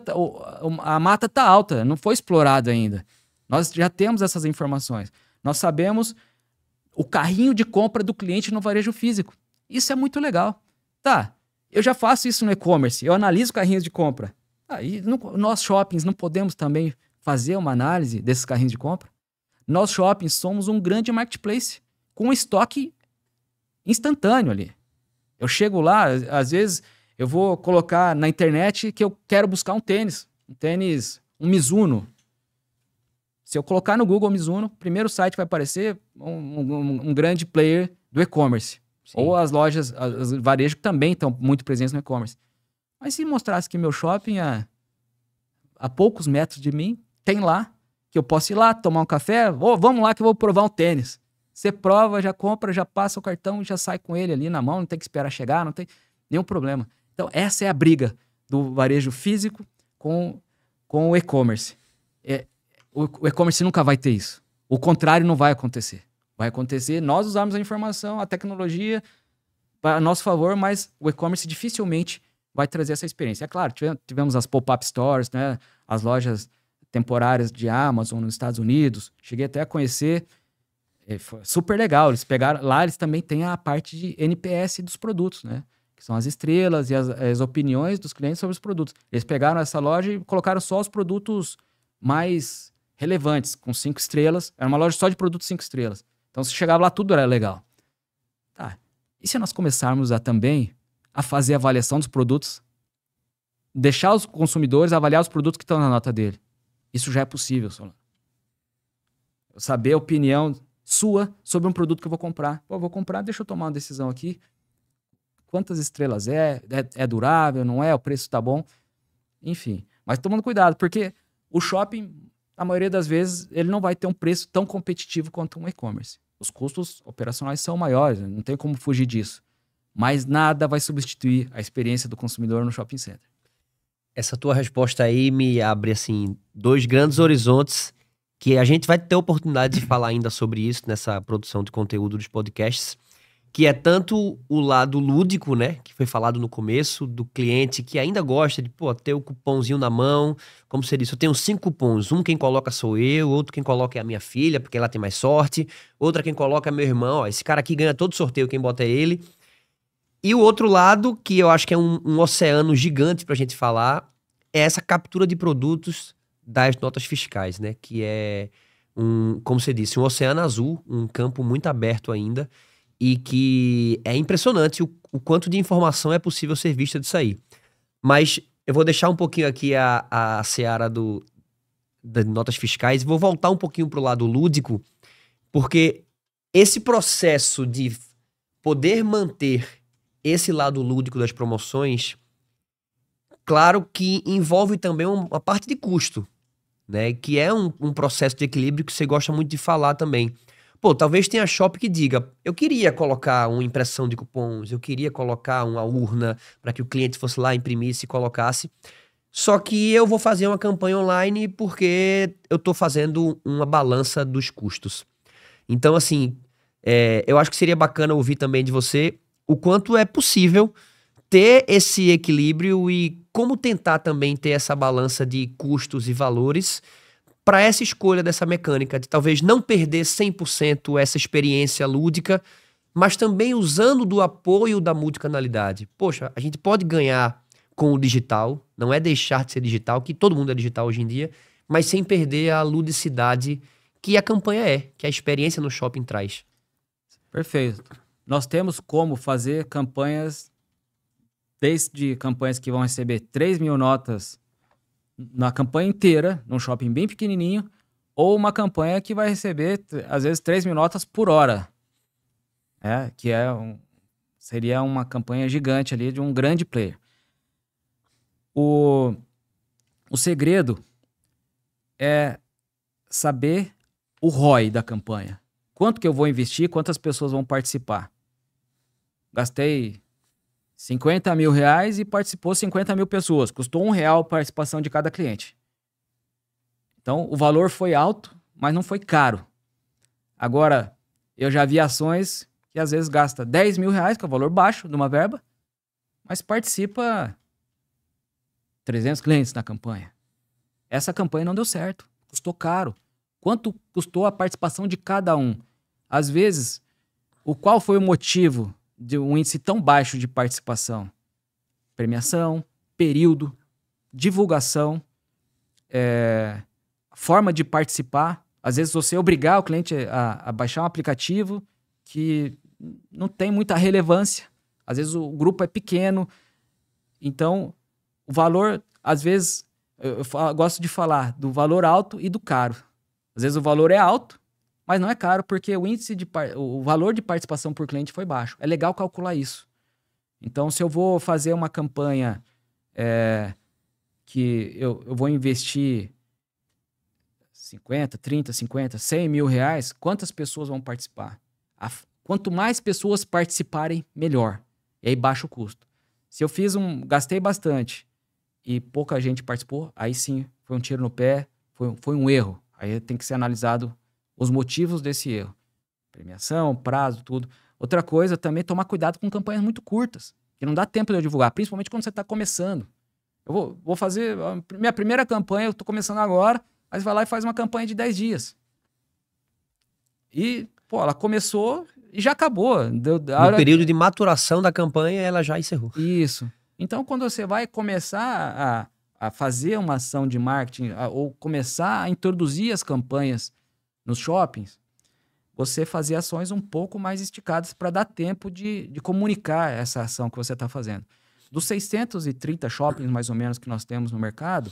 a mata está alta, não foi explorada ainda. Nós já temos essas informações. Nós sabemos o carrinho de compra do cliente no varejo físico. Isso é muito legal. Tá, eu já faço isso no e-commerce, eu analiso carrinhos de compra. E nós shoppings não podemos também fazer uma análise desses carrinhos de compra? Nós shoppings somos um grande marketplace com estoque instantâneo ali. Eu chego lá, às vezes eu vou colocar na internet que eu quero buscar um tênis, um Mizuno. Se eu colocar no Google Mizuno, o primeiro site vai aparecer um grande player do e-commerce. Ou as lojas, as varejo que também estão muito presentes no e-commerce. Mas se mostrasse que meu shopping a poucos metros de mim, tem lá, que eu posso ir lá, tomar um café, vamos lá que eu vou provar um tênis. Você prova, já compra, já passa o cartão, já sai com ele ali na mão, não tem que esperar chegar, não tem nenhum problema. Então, essa é a briga do varejo físico com o e-commerce. O e-commerce nunca vai ter isso. O contrário não vai acontecer. Vai acontecer, nós usarmos a informação, a tecnologia para nosso favor, mas o e-commerce dificilmente vai trazer essa experiência. É claro, tivemos as pop-up stores, né, as lojas temporárias de Amazon nos Estados Unidos. Cheguei até a conhecer, foi super legal. Eles pegaram, lá eles também têm a parte de NPS dos produtos, né? Que são as estrelas e as opiniões dos clientes sobre os produtos. Eles pegaram essa loja e colocaram só os produtos mais relevantes, com 5 estrelas. Era uma loja só de produtos 5 estrelas. Então, você chegava lá, tudo era legal. Tá. E se nós começarmos também a fazer avaliação dos produtos, deixar os consumidores avaliar os produtos que estão na nota dele? Isso já é possível, Solano. Saber a opinião sua sobre um produto que eu vou comprar. Pô, eu vou comprar, deixa eu tomar uma decisão aqui. Quantas estrelas é durável, não é? O preço tá bom? Enfim. Mas tomando cuidado, porque o shopping, a maioria das vezes, ele não vai ter um preço tão competitivo quanto um e-commerce. Os custos operacionais são maiores, não tem como fugir disso. Mas nada vai substituir a experiência do consumidor no shopping center. Essa tua resposta aí me abre, assim, 2 grandes horizontes que a gente vai ter oportunidade de falar ainda sobre isso nessa produção de conteúdo dos podcasts, que é tanto o lado lúdico, né, que foi falado no começo, do cliente que ainda gosta de, ter o cupomzinho na mão, como você disse, eu tenho 5 cupons, um quem coloca sou eu, outro quem coloca é a minha filha, porque ela tem mais sorte, outra quem coloca é meu irmão, ó, esse cara aqui ganha todo sorteio, quem bota é ele. E o outro lado, que eu acho que é um oceano gigante pra gente falar, é essa captura de produtos das notas fiscais, né? Que é, como você disse, um oceano azul, um campo muito aberto ainda, e que é impressionante o quanto de informação é possível ser vista disso aí. Mas eu vou deixar um pouquinho aqui a seara das notas fiscais e vou voltar um pouquinho pro lado lúdico, porque esse processo de poder manter esse lado lúdico das promoções, claro que envolve também uma parte de custo, né? Que é um processo de equilíbrio que você gosta muito de falar também. Talvez tenha shopping que diga, eu queria colocar uma impressão de cupons, eu queria colocar uma urna para que o cliente fosse lá, imprimisse e colocasse, só que eu vou fazer uma campanha online porque eu estou fazendo uma balança dos custos. Então, assim, eu acho que seria bacana ouvir também de você o quanto é possível ter esse equilíbrio e como tentar também ter essa balança de custos e valores para essa escolha dessa mecânica, de talvez não perder 100% essa experiência lúdica, mas também usando do apoio da multicanalidade. Poxa, a gente pode ganhar com o digital, não é deixar de ser digital, que todo mundo é digital hoje em dia, mas sem perder a ludicidade que a campanha que a experiência no shopping traz. Perfeito. Nós temos como fazer campanhas, desde campanhas que vão receber 3.000 notas na campanha inteira, num shopping bem pequenininho, ou uma campanha que vai receber, às vezes, 3.000 notas por hora. Que seria uma campanha gigante ali de um grande player. O segredo é saber o ROI da campanha. Quanto que eu vou investir, quantas pessoas vão participar. Gastei 50 mil reais e participou 50 mil pessoas. Custou R$1 a participação de cada cliente. Então, o valor foi alto, mas não foi caro. Agora, eu já vi ações que às vezes gasta 10 mil reais, que é o valor baixo de uma verba, mas participa 300 clientes na campanha. Essa campanha não deu certo. Custou caro. Quanto custou a participação de cada um? Às vezes, qual foi o motivo de um índice tão baixo de participação? Premiação, período, divulgação, forma de participar. Às vezes você obrigar o cliente a baixar um aplicativo que não tem muita relevância. Às vezes o grupo é pequeno. Então, o valor, às vezes, eu gosto de falar do valor alto e do caro. Às vezes o valor é alto, mas não é caro porque o valor de participação por cliente foi baixo. É legal calcular isso. Então, se eu vou fazer uma campanha que eu vou investir 50, 30, 50, 100 mil reais, quantas pessoas vão participar? Quanto mais pessoas participarem, melhor. E aí baixa o custo. Se eu gastei bastante e pouca gente participou, aí sim, foi um tiro no pé, foi um erro. Aí tem que ser analisado os motivos desse erro. Premiação, prazo, tudo. Outra coisa também, tomar cuidado com campanhas muito curtas, que não dá tempo de eu divulgar, principalmente quando você está começando. Eu vou fazer minha primeira campanha, eu estou começando agora, aí você vai lá e faz uma campanha de 10 dias. E, ela começou e já acabou. No período de maturação da campanha, ela já encerrou. Isso. Então, quando você vai começar a fazer uma ação de marketing ou começar a introduzir as campanhas nos shoppings, você fazer ações um pouco mais esticadas para dar tempo de comunicar essa ação que você está fazendo. Dos 630 shoppings, mais ou menos, que nós temos no mercado,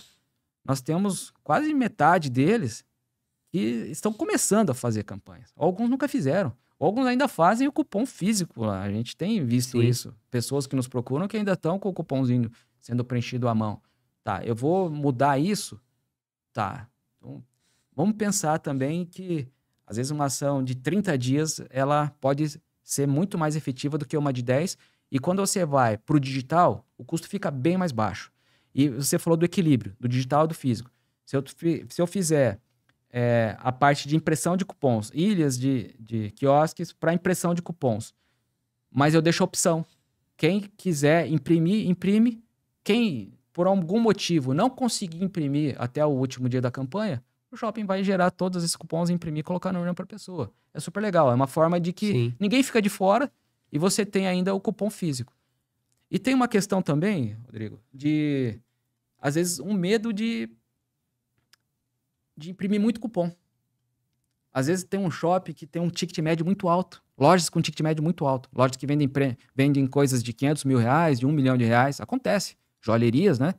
nós temos quase metade deles que estão começando a fazer campanhas. Alguns nunca fizeram. Alguns ainda fazem o cupom físico lá. A gente tem visto isso. Pessoas que nos procuram que ainda estão com o cupomzinho sendo preenchido à mão. Tá, eu vou mudar isso? Tá. Então, vamos pensar também que, às vezes, uma ação de 30 dias, ela pode ser muito mais efetiva do que uma de 10. E quando você vai para o digital, o custo fica bem mais baixo. E você falou do equilíbrio, do digital e do físico. Se eu fizer a parte de impressão de cupons, ilhas de quiosques para impressão de cupons, mas eu deixo a opção. Quem quiser imprimir, imprime. Quem, por algum motivo, não conseguir imprimir até o último dia da campanha, o shopping vai gerar todos esses cupons, imprimir e colocar no urna para a pessoa. É super legal. É uma forma de que ninguém fica de fora e você tem ainda o cupom físico. E tem uma questão também, Rodrigo, de, às vezes, um medo de imprimir muito cupom. Às vezes tem um shopping que tem um ticket médio muito alto. Lojas com ticket médio muito alto. Lojas que vendem coisas de 500 mil reais, de 1 milhão de reais. Acontece. Joalherias, né?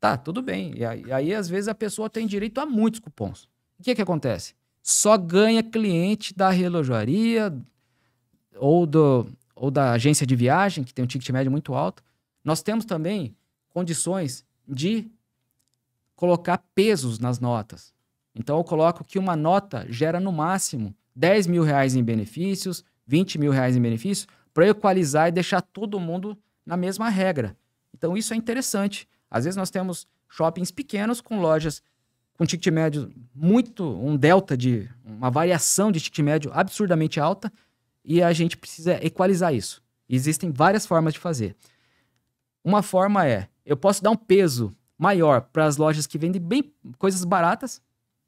Tá, tudo bem. E aí, às vezes, a pessoa tem direito a muitos cupons. O que acontece? Só ganha cliente da relojoaria ou da agência de viagem, que tem um ticket médio muito alto. Nós temos também condições de colocar pesos nas notas. Então, eu coloco que uma nota gera, no máximo, 10 mil reais em benefícios, 20 mil reais em benefícios, para equalizar e deixar todo mundo na mesma regra. Então, isso é interessante. Às vezes, nós temos shoppings pequenos com lojas com ticket médio um delta uma variação de ticket médio absurdamente alta, e a gente precisa equalizar isso. Existem várias formas de fazer. Uma forma eu posso dar um peso maior para as lojas que vendem bem coisas baratas,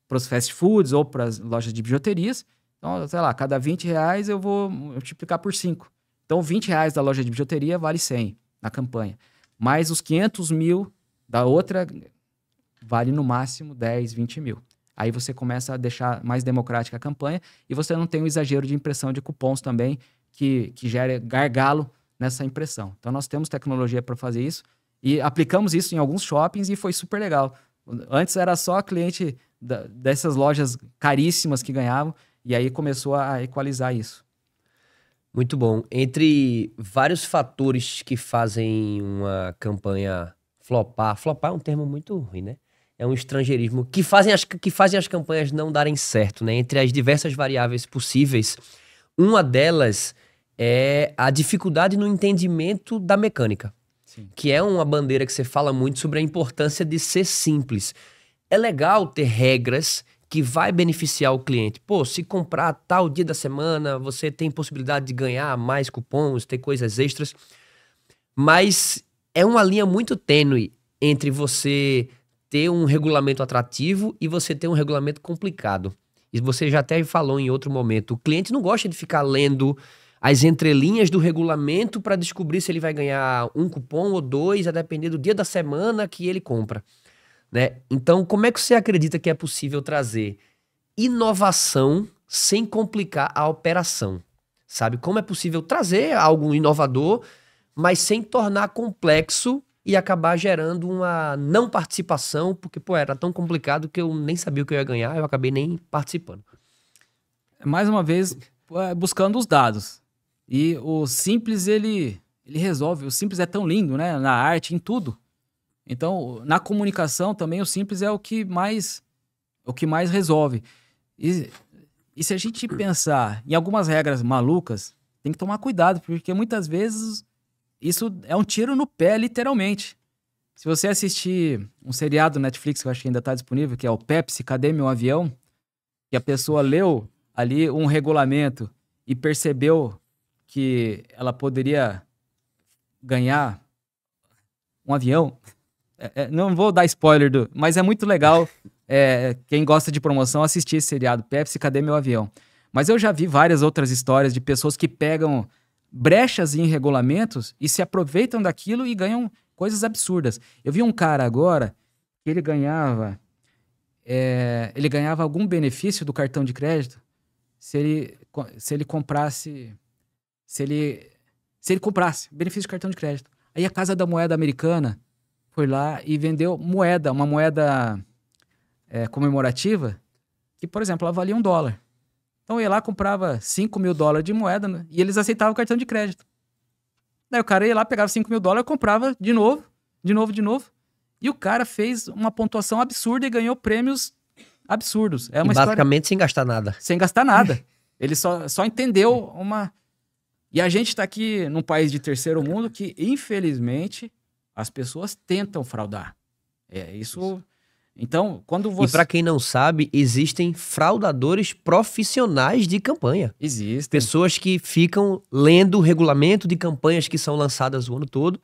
para os fast foods ou para as lojas de bijuterias. Então, sei lá, cada 20 reais eu vou multiplicar por 5. Então, 20 reais da loja de bijuteria vale 100 na campanha. Mais os 500 mil da outra vale no máximo 10, 20 mil. Aí você começa a deixar mais democrática a campanha e você não tem o exagero de impressão de cupons também que gera gargalo nessa impressão. Então, nós temos tecnologia para fazer isso e aplicamos isso em alguns shoppings e foi super legal. Antes era só cliente dessas lojas caríssimas que ganhavam, e aí começou a equalizar isso. Muito bom. Entre vários fatores que fazem uma campanha flopar é um termo muito ruim, né? É um estrangeirismo que fazem as campanhas não darem certo, né? Entre as diversas variáveis possíveis, uma delas é a dificuldade no entendimento da mecânica. Sim. Que é uma bandeira que você fala muito sobre a importância de ser simples. É legal ter regras que vai beneficiar o cliente. Pô, se comprar tal dia da semana, você tem possibilidade de ganhar mais cupons, ter coisas extras. Mas é uma linha muito tênue entre você ter um regulamento atrativo e você ter um regulamento complicado. E você já até falou em outro momento, o cliente não gosta de ficar lendo as entrelinhas do regulamento para descobrir se ele vai ganhar um cupom ou dois, a depender do dia da semana que ele compra, né? Então, como é que você acredita que é possível trazer inovação sem complicar a operação? Sabe? Como é possível trazer algo inovador, mas sem tornar complexo e acabar gerando uma não participação, porque, era tão complicado que eu nem sabia o que eu ia ganhar, eu acabei nem participando. Mais uma vez, buscando os dados. E o simples, ele resolve. O simples é tão lindo, né? Na arte, em tudo. Então, na comunicação também, o simples é o que mais resolve. E se a gente pensar em algumas regras malucas, tem que tomar cuidado, porque muitas vezes isso é um tiro no pé, literalmente. Se você assistir um seriado Netflix, que eu acho que ainda está disponível, que é o Pepsi, Cadê Meu Avião? Que a pessoa leu ali um regulamento e percebeu que ela poderia ganhar um avião. Não vou dar spoiler, mas é muito legal quem gosta de promoção assistir esse seriado, Pepsi, Cadê Meu Avião? Mas eu já vi várias outras histórias de pessoas que pegam brechas em regulamentos e se aproveitam daquilo e ganham coisas absurdas. Eu vi um cara agora que ele ganhava algum benefício do cartão de crédito se ele comprasse benefício de cartão de crédito. Aí a Casa da Moeda Americana foi lá e vendeu uma moeda comemorativa, que, por exemplo, ela valia $1. Então eu ia lá, comprava $5.000 de moeda, né, e eles aceitavam o cartão de crédito. Daí o cara ia lá, pegava $5.000, comprava de novo. E o cara fez uma pontuação absurda e ganhou prêmios absurdos. É uma basicamente sem gastar nada. Sem gastar nada. Ele só entendeu uma... E a gente tá aqui num país de terceiro mundo que, infelizmente, as pessoas tentam fraudar. Isso. Então, quando você... E para quem não sabe, existem fraudadores profissionais de campanha. Existem. Pessoas que ficam lendo o regulamento de campanhas que são lançadas o ano todo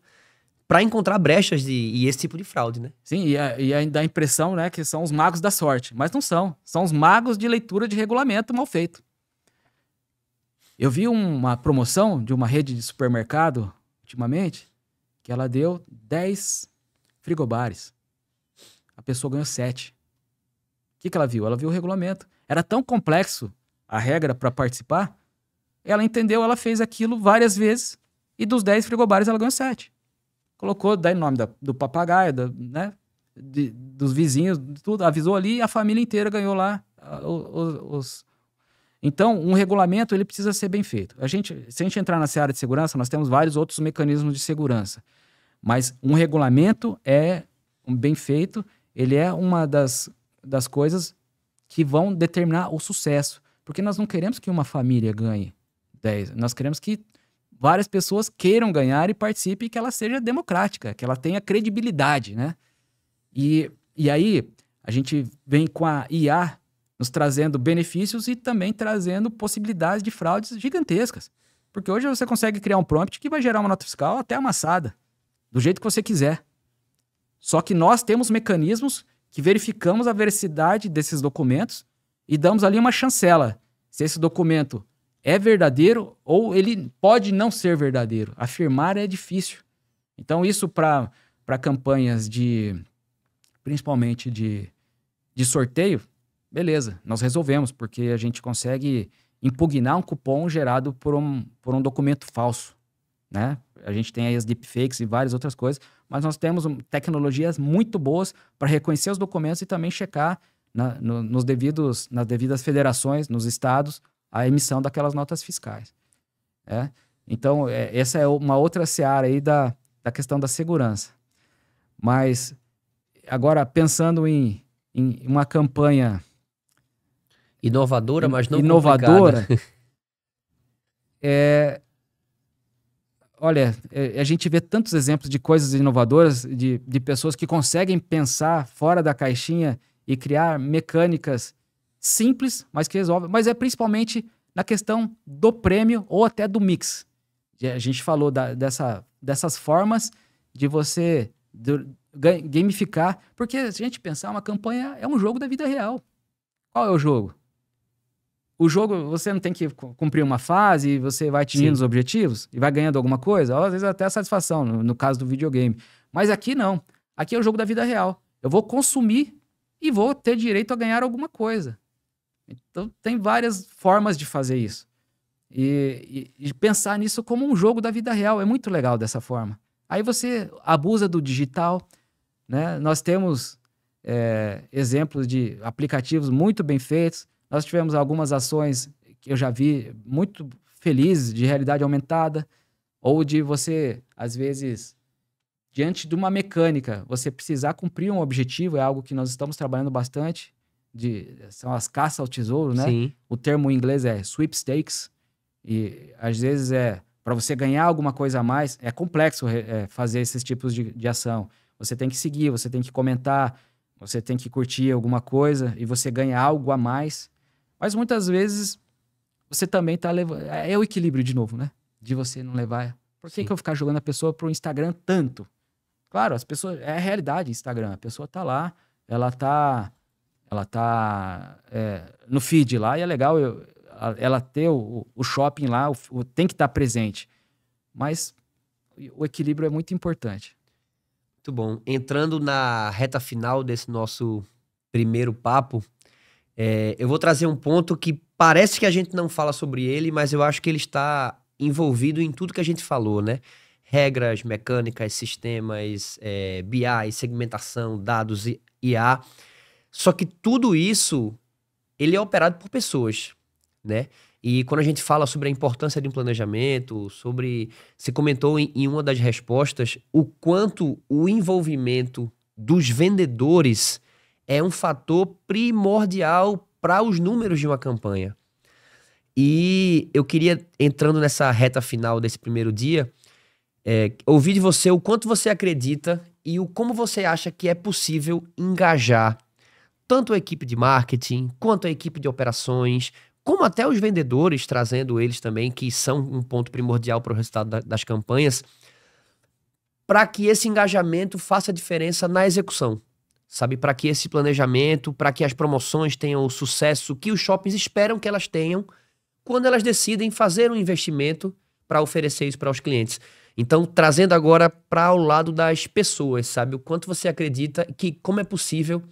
para encontrar brechas e esse tipo de fraude, né? Sim, e ainda dá a impressão, né, que são os magos da sorte. Mas não são. São os magos de leitura de regulamento mal feito. Eu vi uma promoção de uma rede de supermercado, ultimamente, que ela deu 10 frigobares. A pessoa ganhou 7. O que ela viu? Ela viu o regulamento. Era tão complexo a regra para participar, ela entendeu, ela fez aquilo várias vezes, e dos 10 frigobares ela ganhou 7. Colocou daí o nome do papagaio, né, dos vizinhos, tudo, avisou ali, e a família inteira ganhou lá Então, um regulamento ele precisa ser bem feito. Se a gente entrar na seara de segurança, nós temos vários outros mecanismos de segurança. Mas um regulamento bem feito, ele é uma das coisas que vão determinar o sucesso. Porque nós não queremos que uma família ganhe 10. Nós queremos que várias pessoas queiram ganhar e participem, e que ela seja democrática, que ela tenha credibilidade, né? E aí, a gente vem com a IA nos trazendo benefícios e também trazendo possibilidades de fraudes gigantescas. Porque hoje você consegue criar um prompt que vai gerar uma nota fiscal até amassada, do jeito que você quiser. Só que nós temos mecanismos que verificamos a veracidade desses documentos e damos ali uma chancela. Se esse documento é verdadeiro ou ele pode não ser verdadeiro. Afirmar é difícil. Então isso para campanhas principalmente de sorteio, beleza, nós resolvemos, porque a gente consegue impugnar um cupom gerado por um documento falso, né? A gente tem aí as deepfakes e várias outras coisas, mas nós temos tecnologias muito boas para reconhecer os documentos e também checar nas devidas federações, nos estados, a emissão daquelas notas fiscais. Então, essa é uma outra seara aí da questão da segurança. Mas, agora, pensando em uma campanha... Inovadora, mas não inovadora, complicada. Olha, a gente vê tantos exemplos de coisas inovadoras, de pessoas que conseguem pensar fora da caixinha e criar mecânicas simples, mas que resolvem. Mas é principalmente na questão do prêmio ou até do mix. A gente falou dessas formas de você gamificar, porque se a gente pensar, uma campanha é um jogo da vida real. Qual é o jogo? O jogo, você não tem que cumprir uma fase e você vai atingindo os objetivos e vai ganhando alguma coisa, ou às vezes até a satisfação, no caso do videogame. Mas aqui não. Aqui é o jogo da vida real. Eu vou consumir e vou ter direito a ganhar alguma coisa. Então, tem várias formas de fazer isso. E pensar nisso como um jogo da vida real. É muito legal dessa forma. Aí você abusa do digital, né? Nós temos exemplos de aplicativos muito bem feitos. Nós tivemos algumas ações que eu já vi muito felizes de realidade aumentada, ou de você, às vezes, diante de uma mecânica, você precisar cumprir um objetivo, é algo que nós estamos trabalhando bastante, são as caças ao tesouro, né? Sim. O termo em inglês é sweepstakes, e às vezes para você ganhar alguma coisa a mais, é complexo fazer esses tipos de ação. Você tem que seguir, você tem que comentar, você tem que curtir alguma coisa e você ganha algo a mais. Mas muitas vezes você também tá levando... É o equilíbrio de novo, né? De você não levar... Por que eu vou ficar jogando a pessoa pro Instagram tanto? Claro, as pessoas... É a realidade Instagram. A pessoa tá lá, ela tá no feed lá e é legal ela ter o shopping lá, tem que estar presente. Mas o equilíbrio é muito importante. Muito bom. Entrando na reta final desse nosso primeiro papo, eu vou trazer um ponto que parece que a gente não fala sobre ele, mas eu acho que ele está envolvido em tudo que a gente falou, né? Regras, mecânicas, sistemas, BI, segmentação, dados, IA. Só que tudo isso, ele é operado por pessoas, né? E quando a gente fala sobre a importância de um planejamento, você comentou em uma das respostas o quanto o envolvimento dos vendedores é um fator primordial para os números de uma campanha. E eu queria, entrando nessa reta final desse primeiro dia, ouvir de você o quanto você acredita e como você acha que é possível engajar tanto a equipe de marketing, quanto a equipe de operações, como até os vendedores, trazendo eles também, que são um ponto primordial para o resultado das campanhas, para que esse engajamento faça diferença na execução, sabe? Para que esse planejamento, para que as promoções tenham o sucesso que os shoppings esperam que elas tenham quando elas decidem fazer um investimento para oferecer isso para os clientes. Então, trazendo agora para o lado das pessoas, sabe? O quanto você acredita que como é possível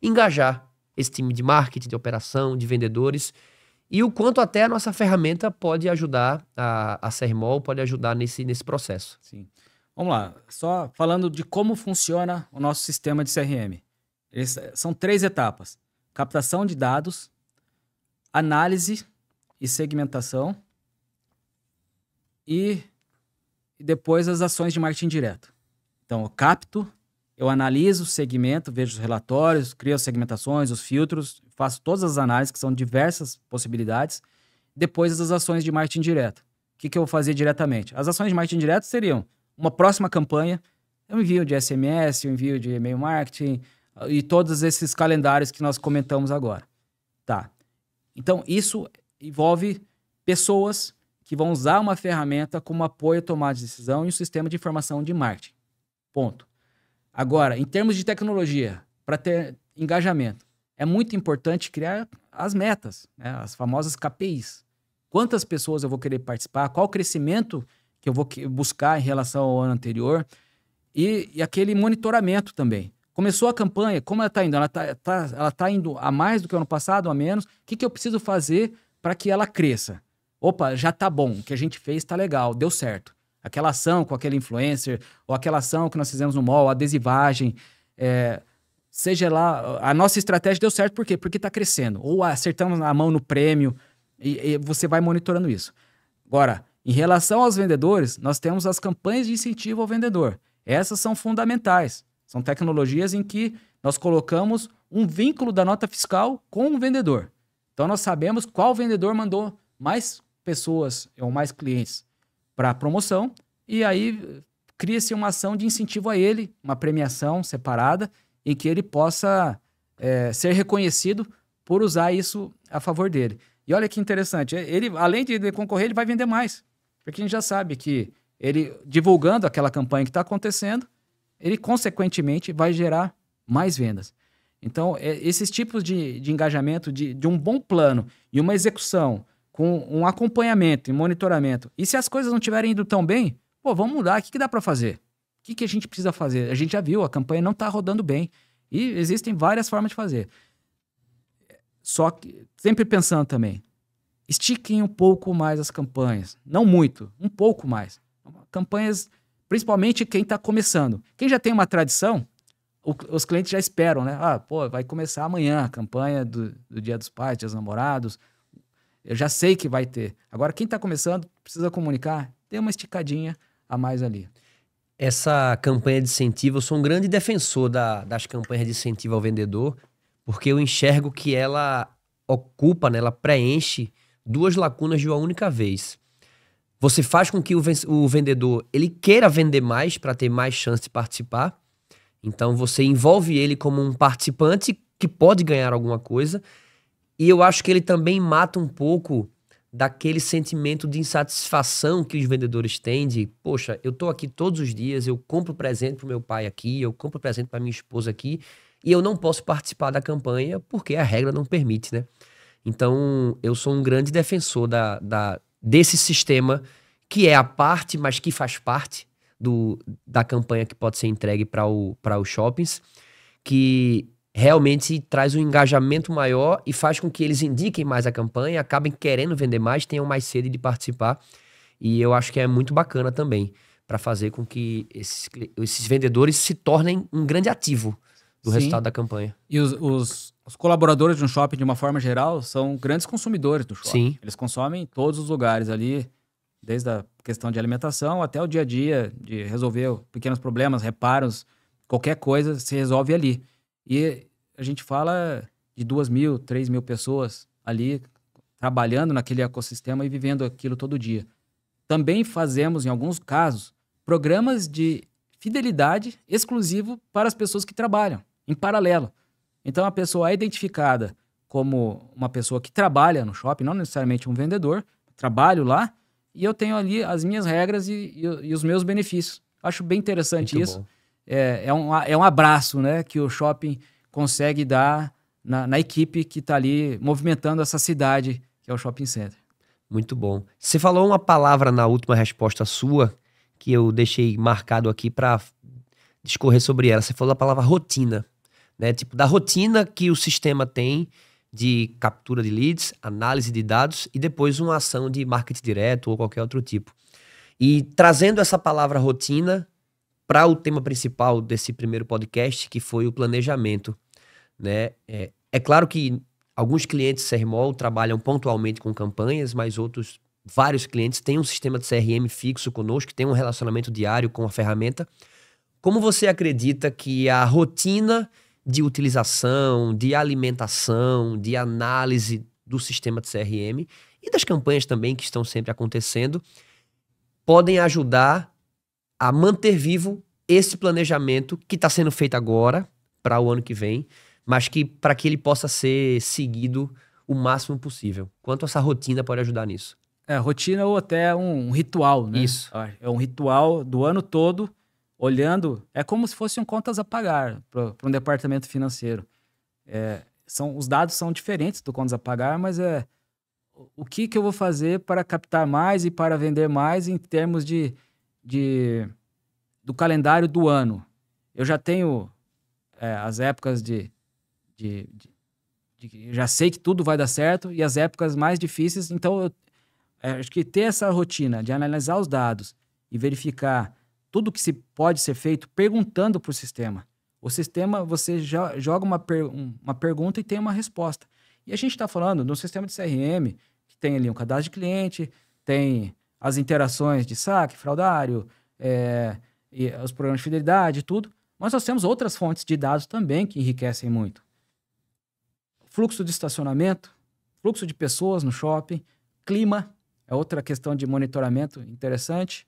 engajar esse time de marketing, de operação, de vendedores, e o quanto até a nossa ferramenta pode ajudar, a Sermol pode ajudar nesse processo. Sim. Vamos lá, só falando de como funciona o nosso sistema de CRM. São 3 etapas: captação de dados, análise e segmentação, e depois as ações de marketing direto. Então, eu capto, eu analiso o segmento, vejo os relatórios, crio as segmentações, os filtros, faço todas as análises, que são diversas possibilidades. Depois, as ações de marketing direto. O que eu vou fazer diretamente? As ações de marketing direto seriam uma próxima campanha, eu envio de SMS, eu envio de e-mail marketing e todos esses calendários que nós comentamos agora. Tá. Então, isso envolve pessoas que vão usar uma ferramenta como apoio à tomada de decisão e um sistema de informação de marketing. Ponto. Agora, em termos de tecnologia, para ter engajamento, é muito importante criar as metas, né? As famosas KPIs. Quantas pessoas eu vou querer participar, qual o crescimento que eu vou buscar em relação ao ano anterior e aquele monitoramento também. Começou a campanha, como ela está indo? Ela tá indo a mais do que o ano passado, a menos? O que eu preciso fazer para que ela cresça? Opa, já tá bom, o que a gente fez tá legal, deu certo. Aquela ação com aquele influencer, ou aquela ação que nós fizemos no mall, a adesivagem, seja lá, a nossa estratégia deu certo, por quê? Porque está crescendo. Ou acertamos a mão no prêmio, e você vai monitorando isso. Agora, em relação aos vendedores, nós temos as campanhas de incentivo ao vendedor. Essas são fundamentais. São tecnologias em que nós colocamos um vínculo da nota fiscal com o vendedor. Então, nós sabemos qual vendedor mandou mais pessoas ou mais clientes para a promoção, e aí cria-se uma ação de incentivo a ele, uma premiação separada, em que ele possa ser reconhecido por usar isso a favor dele. E olha que interessante, ele, além de concorrer, ele vai vender mais, porque a gente já sabe que ele, divulgando aquela campanha que está acontecendo, ele, consequentemente, vai gerar mais vendas. Então, esses tipos de engajamento, de um bom plano e uma execução com um acompanhamento e monitoramento. E se as coisas não estiverem indo tão bem, vamos mudar. O que dá para fazer? O que a gente precisa fazer? A gente já viu, a campanha não está rodando bem. E existem várias formas de fazer. Só que, sempre pensando também, estiquem um pouco mais as campanhas. Não muito, um pouco mais. Campanhas, principalmente quem está começando. Quem já tem uma tradição, os clientes já esperam, né? Vai começar amanhã a campanha do Dia dos Pais, Dia dos Namorados. Eu já sei que vai ter. Agora, quem está começando, precisa comunicar, tem uma esticadinha a mais ali. Essa campanha de incentivo, eu sou um grande defensor das campanhas de incentivo ao vendedor, porque eu enxergo que ela ocupa, né, ela preenche 2 lacunas de uma única vez. Você faz com que o vendedor ele queira vender mais para ter mais chance de participar. Então, você envolve ele como um participante que pode ganhar alguma coisa. E eu acho que ele também mata um pouco daquele sentimento de insatisfação que os vendedores têm de, poxa, eu tô aqui todos os dias, eu compro presente pro meu pai aqui, eu compro presente pra minha esposa aqui, e eu não posso participar da campanha porque a regra não permite, né? Então, eu sou um grande defensor desse sistema que é a parte, mas que faz parte da campanha que pode ser entregue para os shoppings, que realmente traz um engajamento maior e faz com que eles indiquem mais a campanha, acabem querendo vender mais, tenham mais sede de participar. E eu acho que é muito bacana também, para fazer com que esses vendedores se tornem um grande ativo do resultado da campanha. E os colaboradores de um shopping, de uma forma geral, são grandes consumidores do shopping. Sim. Eles consomem em todos os lugares ali, desde a questão de alimentação até o dia a dia, de resolver pequenos problemas, reparos, qualquer coisa se resolve ali. E a gente fala de 2.000, 3.000 pessoas ali trabalhando naquele ecossistema e vivendo aquilo todo dia. Também fazemos, em alguns casos, programas de fidelidade exclusivo para as pessoas que trabalham, em paralelo. Então, a pessoa é identificada como uma pessoa que trabalha no shopping, não necessariamente um vendedor, trabalho lá, e eu tenho ali as minhas regras e os meus benefícios. Acho bem interessante Muito isso. bom. É um abraço, né, que o shopping consegue dar na equipe que está ali movimentando essa cidade, que é o shopping center. Muito bom. Você falou uma palavra na última resposta sua, que eu deixei marcado aqui para discorrer sobre ela. Você falou a palavra rotina, né? Tipo, da rotina que o sistema tem de captura de leads, análise de dados e depois uma ação de marketing direto ou qualquer outro tipo. E trazendo essa palavra rotina para o tema principal desse primeiro podcast, que foi o planejamento, né? É claro que alguns clientes CRMOL trabalham pontualmente com campanhas, mas vários clientes têm um sistema de CRM fixo conosco, que tem um relacionamento diário com a ferramenta. Como você acredita que a rotina de utilização, de alimentação, de análise do sistema de CRM e das campanhas também que estão sempre acontecendo podem ajudar a manter vivo esse planejamento que está sendo feito agora para o ano que vem, mas que para que ele possa ser seguido o máximo possível? Quanto essa rotina pode ajudar nisso? Rotina ou até um ritual, né? Isso. É um ritual do ano todo, olhando, é como se fossem contas a pagar para um departamento financeiro. Os dados são diferentes do contas a pagar, mas o que eu vou fazer para captar mais e para vender mais em termos do calendário do ano. Eu já tenho as épocas já sei que tudo vai dar certo e as épocas mais difíceis, então acho que ter essa rotina de analisar os dados e verificar tudo que pode ser feito perguntando para o sistema. O sistema, você joga uma pergunta e tem uma resposta. E a gente está falando de um sistema de CRM que tem ali um cadastro de cliente, tem as interações de saque, fraudário, e os programas de fidelidade e tudo, mas nós temos outras fontes de dados também que enriquecem muito. Fluxo de estacionamento, fluxo de pessoas no shopping, clima, é outra questão de monitoramento interessante.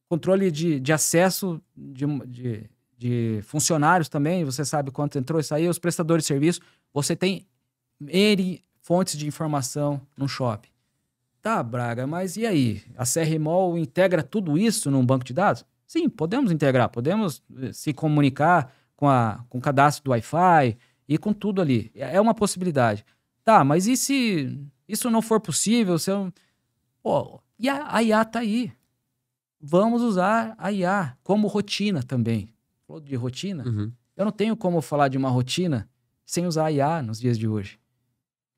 Controle de acesso de funcionários também, você sabe quanto entrou e saiu, os prestadores de serviço, você tem fontes de informação no shopping. Tá, Braga, mas e aí? A CRMOL integra tudo isso num banco de dados? Sim, podemos integrar, podemos se comunicar com o cadastro do Wi-Fi e com tudo ali. É uma possibilidade. Tá, mas e se isso não for possível? E a IA tá aí. Vamos usar a IA como rotina também. Falou de rotina? Uhum. Eu não tenho como falar de uma rotina sem usar a IA nos dias de hoje.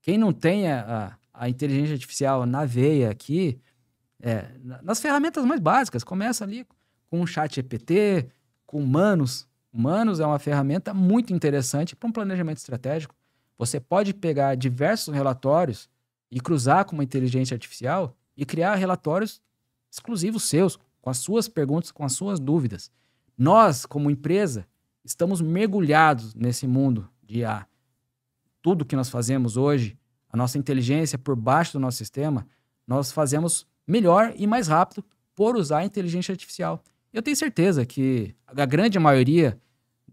Quem não tem a inteligência artificial na veia aqui, nas ferramentas mais básicas, começa ali com o ChatGPT, com Manus. Manus é uma ferramenta muito interessante para um planejamento estratégico. Você pode pegar diversos relatórios e cruzar com uma inteligência artificial e criar relatórios exclusivos seus, com as suas perguntas, com as suas dúvidas. Nós, como empresa, estamos mergulhados nesse mundo de IA. Tudo que nós fazemos hoje, a nossa inteligência por baixo do nosso sistema, nós fazemos melhor e mais rápido por usar a inteligência artificial. Eu tenho certeza que a grande maioria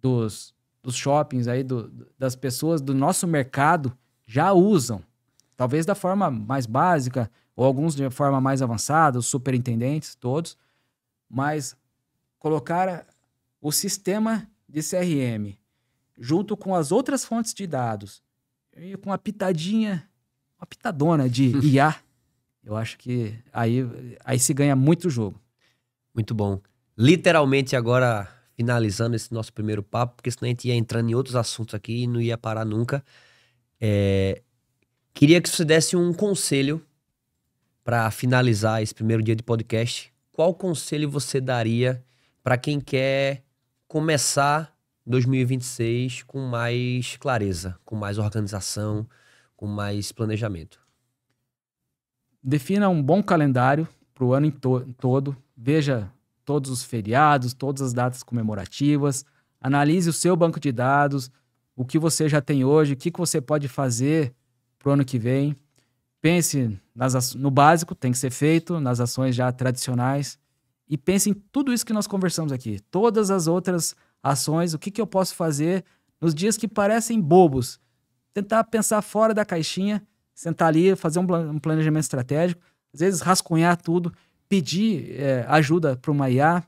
dos shoppings, aí, das pessoas do nosso mercado já usam. Talvez da forma mais básica, ou alguns de forma mais avançada, os superintendentes, todos. Mas colocar o sistema de CRM junto com as outras fontes de dados e com uma pitadona de IA, Eu acho que aí se ganha muito jogo. Muito bom. Literalmente agora, finalizando esse nosso primeiro papo, porque senão a gente ia entrando em outros assuntos aqui e não ia parar nunca. Queria que você desse um conselho para finalizar esse primeiro dia de podcast. Qual conselho você daria para quem quer começar 2026 com mais clareza, com mais organização, com mais planejamento? Defina um bom calendário para o ano todo. Veja todos os feriados, todas as datas comemorativas. Analise o seu banco de dados, o que você já tem hoje, o que você pode fazer para o ano que vem. Pense no básico, tem que ser feito, nas ações já tradicionais. E pense em tudo isso que nós conversamos aqui. Todas as outras ações, o que eu posso fazer nos dias que parecem bobos. Tentar pensar fora da caixinha, sentar ali, fazer um planejamento estratégico, às vezes rascunhar tudo, pedir ajuda para uma IA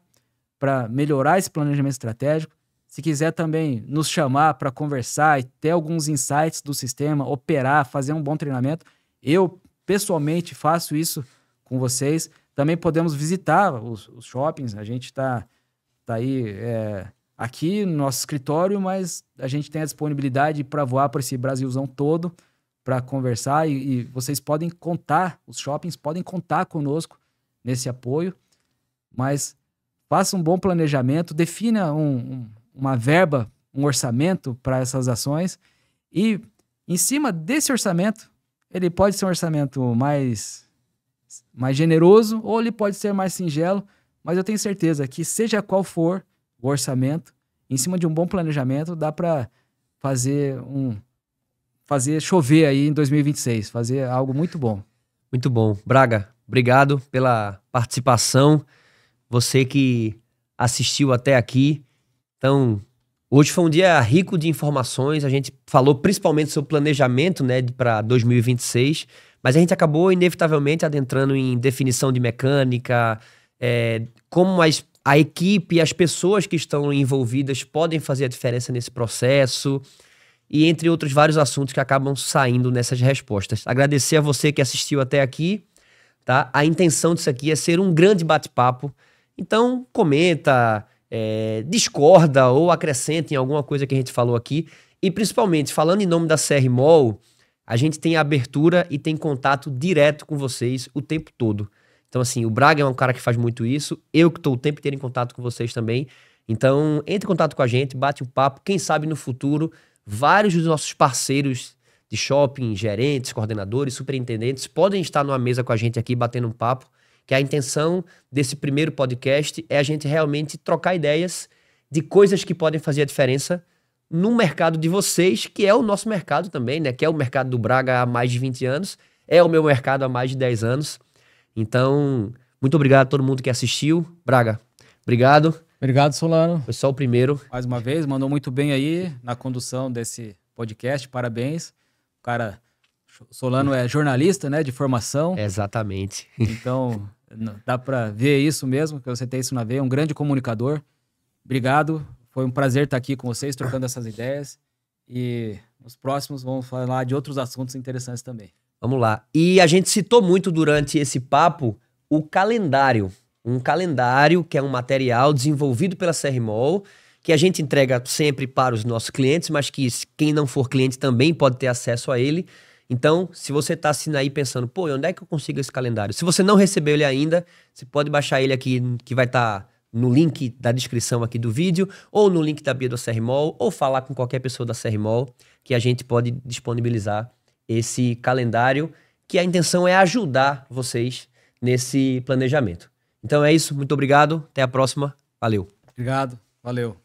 para melhorar esse planejamento estratégico. Se quiser também nos chamar para conversar e ter alguns insights do sistema, operar, fazer um bom treinamento, eu pessoalmente faço isso com vocês. Também podemos visitar os shoppings, a gente está aí aqui no nosso escritório, mas a gente tem a disponibilidade para voar para esse Brasilzão todo, para conversar e vocês podem contar, os shoppings podem contar conosco nesse apoio, mas faça um bom planejamento, defina uma verba, um orçamento para essas ações e em cima desse orçamento, ele pode ser um orçamento mais generoso ou ele pode ser mais singelo, mas eu tenho certeza que seja qual for o orçamento, em cima de um bom planejamento, dá para fazer chover aí em 2026, fazer algo muito bom. Muito bom. Braga, obrigado pela participação. Você que assistiu até aqui. Então, hoje foi um dia rico de informações. A gente falou principalmente sobre planejamento, né, para 2026, mas a gente acabou inevitavelmente adentrando em definição de mecânica, como a equipe e as pessoas que estão envolvidas podem fazer a diferença nesse processo, e entre outros vários assuntos que acabam saindo nessas respostas. Agradecer a você que assistiu até aqui, tá? A intenção disso aqui é ser um grande bate-papo, então comenta, discorda ou acrescenta em alguma coisa que a gente falou aqui, e principalmente, falando em nome da CR Mall, a gente tem abertura e tem contato direto com vocês o tempo todo. Então assim, o Braga é um cara que faz muito isso, eu que estou o tempo inteiro em contato com vocês também, então entre em contato com a gente, bate um papo, quem sabe no futuro vários dos nossos parceiros de shopping, gerentes, coordenadores, superintendentes, podem estar numa mesa com a gente aqui, batendo um papo, que a intenção desse primeiro podcast é a gente realmente trocar ideias de coisas que podem fazer a diferença no mercado de vocês, que é o nosso mercado também, né? Que é o mercado do Braga há mais de 20 anos, é o meu mercado há mais de 10 anos. Então, muito obrigado a todo mundo que assistiu. Braga, obrigado. Obrigado, Solano. Foi só o primeiro. Mais uma vez, mandou muito bem aí na condução desse podcast, parabéns. O cara, Solano é jornalista, né, de formação. Exatamente. Então, dá para ver isso mesmo, que você tem isso na veia, um grande comunicador. Obrigado, foi um prazer estar aqui com vocês, trocando essas ideias. E nos próximos vamos falar de outros assuntos interessantes também. Vamos lá. E a gente citou muito durante esse papo o calendário. Um calendário que é um material desenvolvido pela CR Mall, que a gente entrega sempre para os nossos clientes, mas que quem não for cliente também pode ter acesso a ele. Então, se você está assinando aí pensando, pô, onde é que eu consigo esse calendário? Se você não recebeu ele ainda, você pode baixar ele aqui, que vai estar no link da descrição aqui do vídeo, ou no link da bio da CR Mall, ou falar com qualquer pessoa da CR Mall, que a gente pode disponibilizar esse calendário, que a intenção é ajudar vocês nesse planejamento. Então é isso, muito obrigado, até a próxima, valeu. Obrigado, valeu.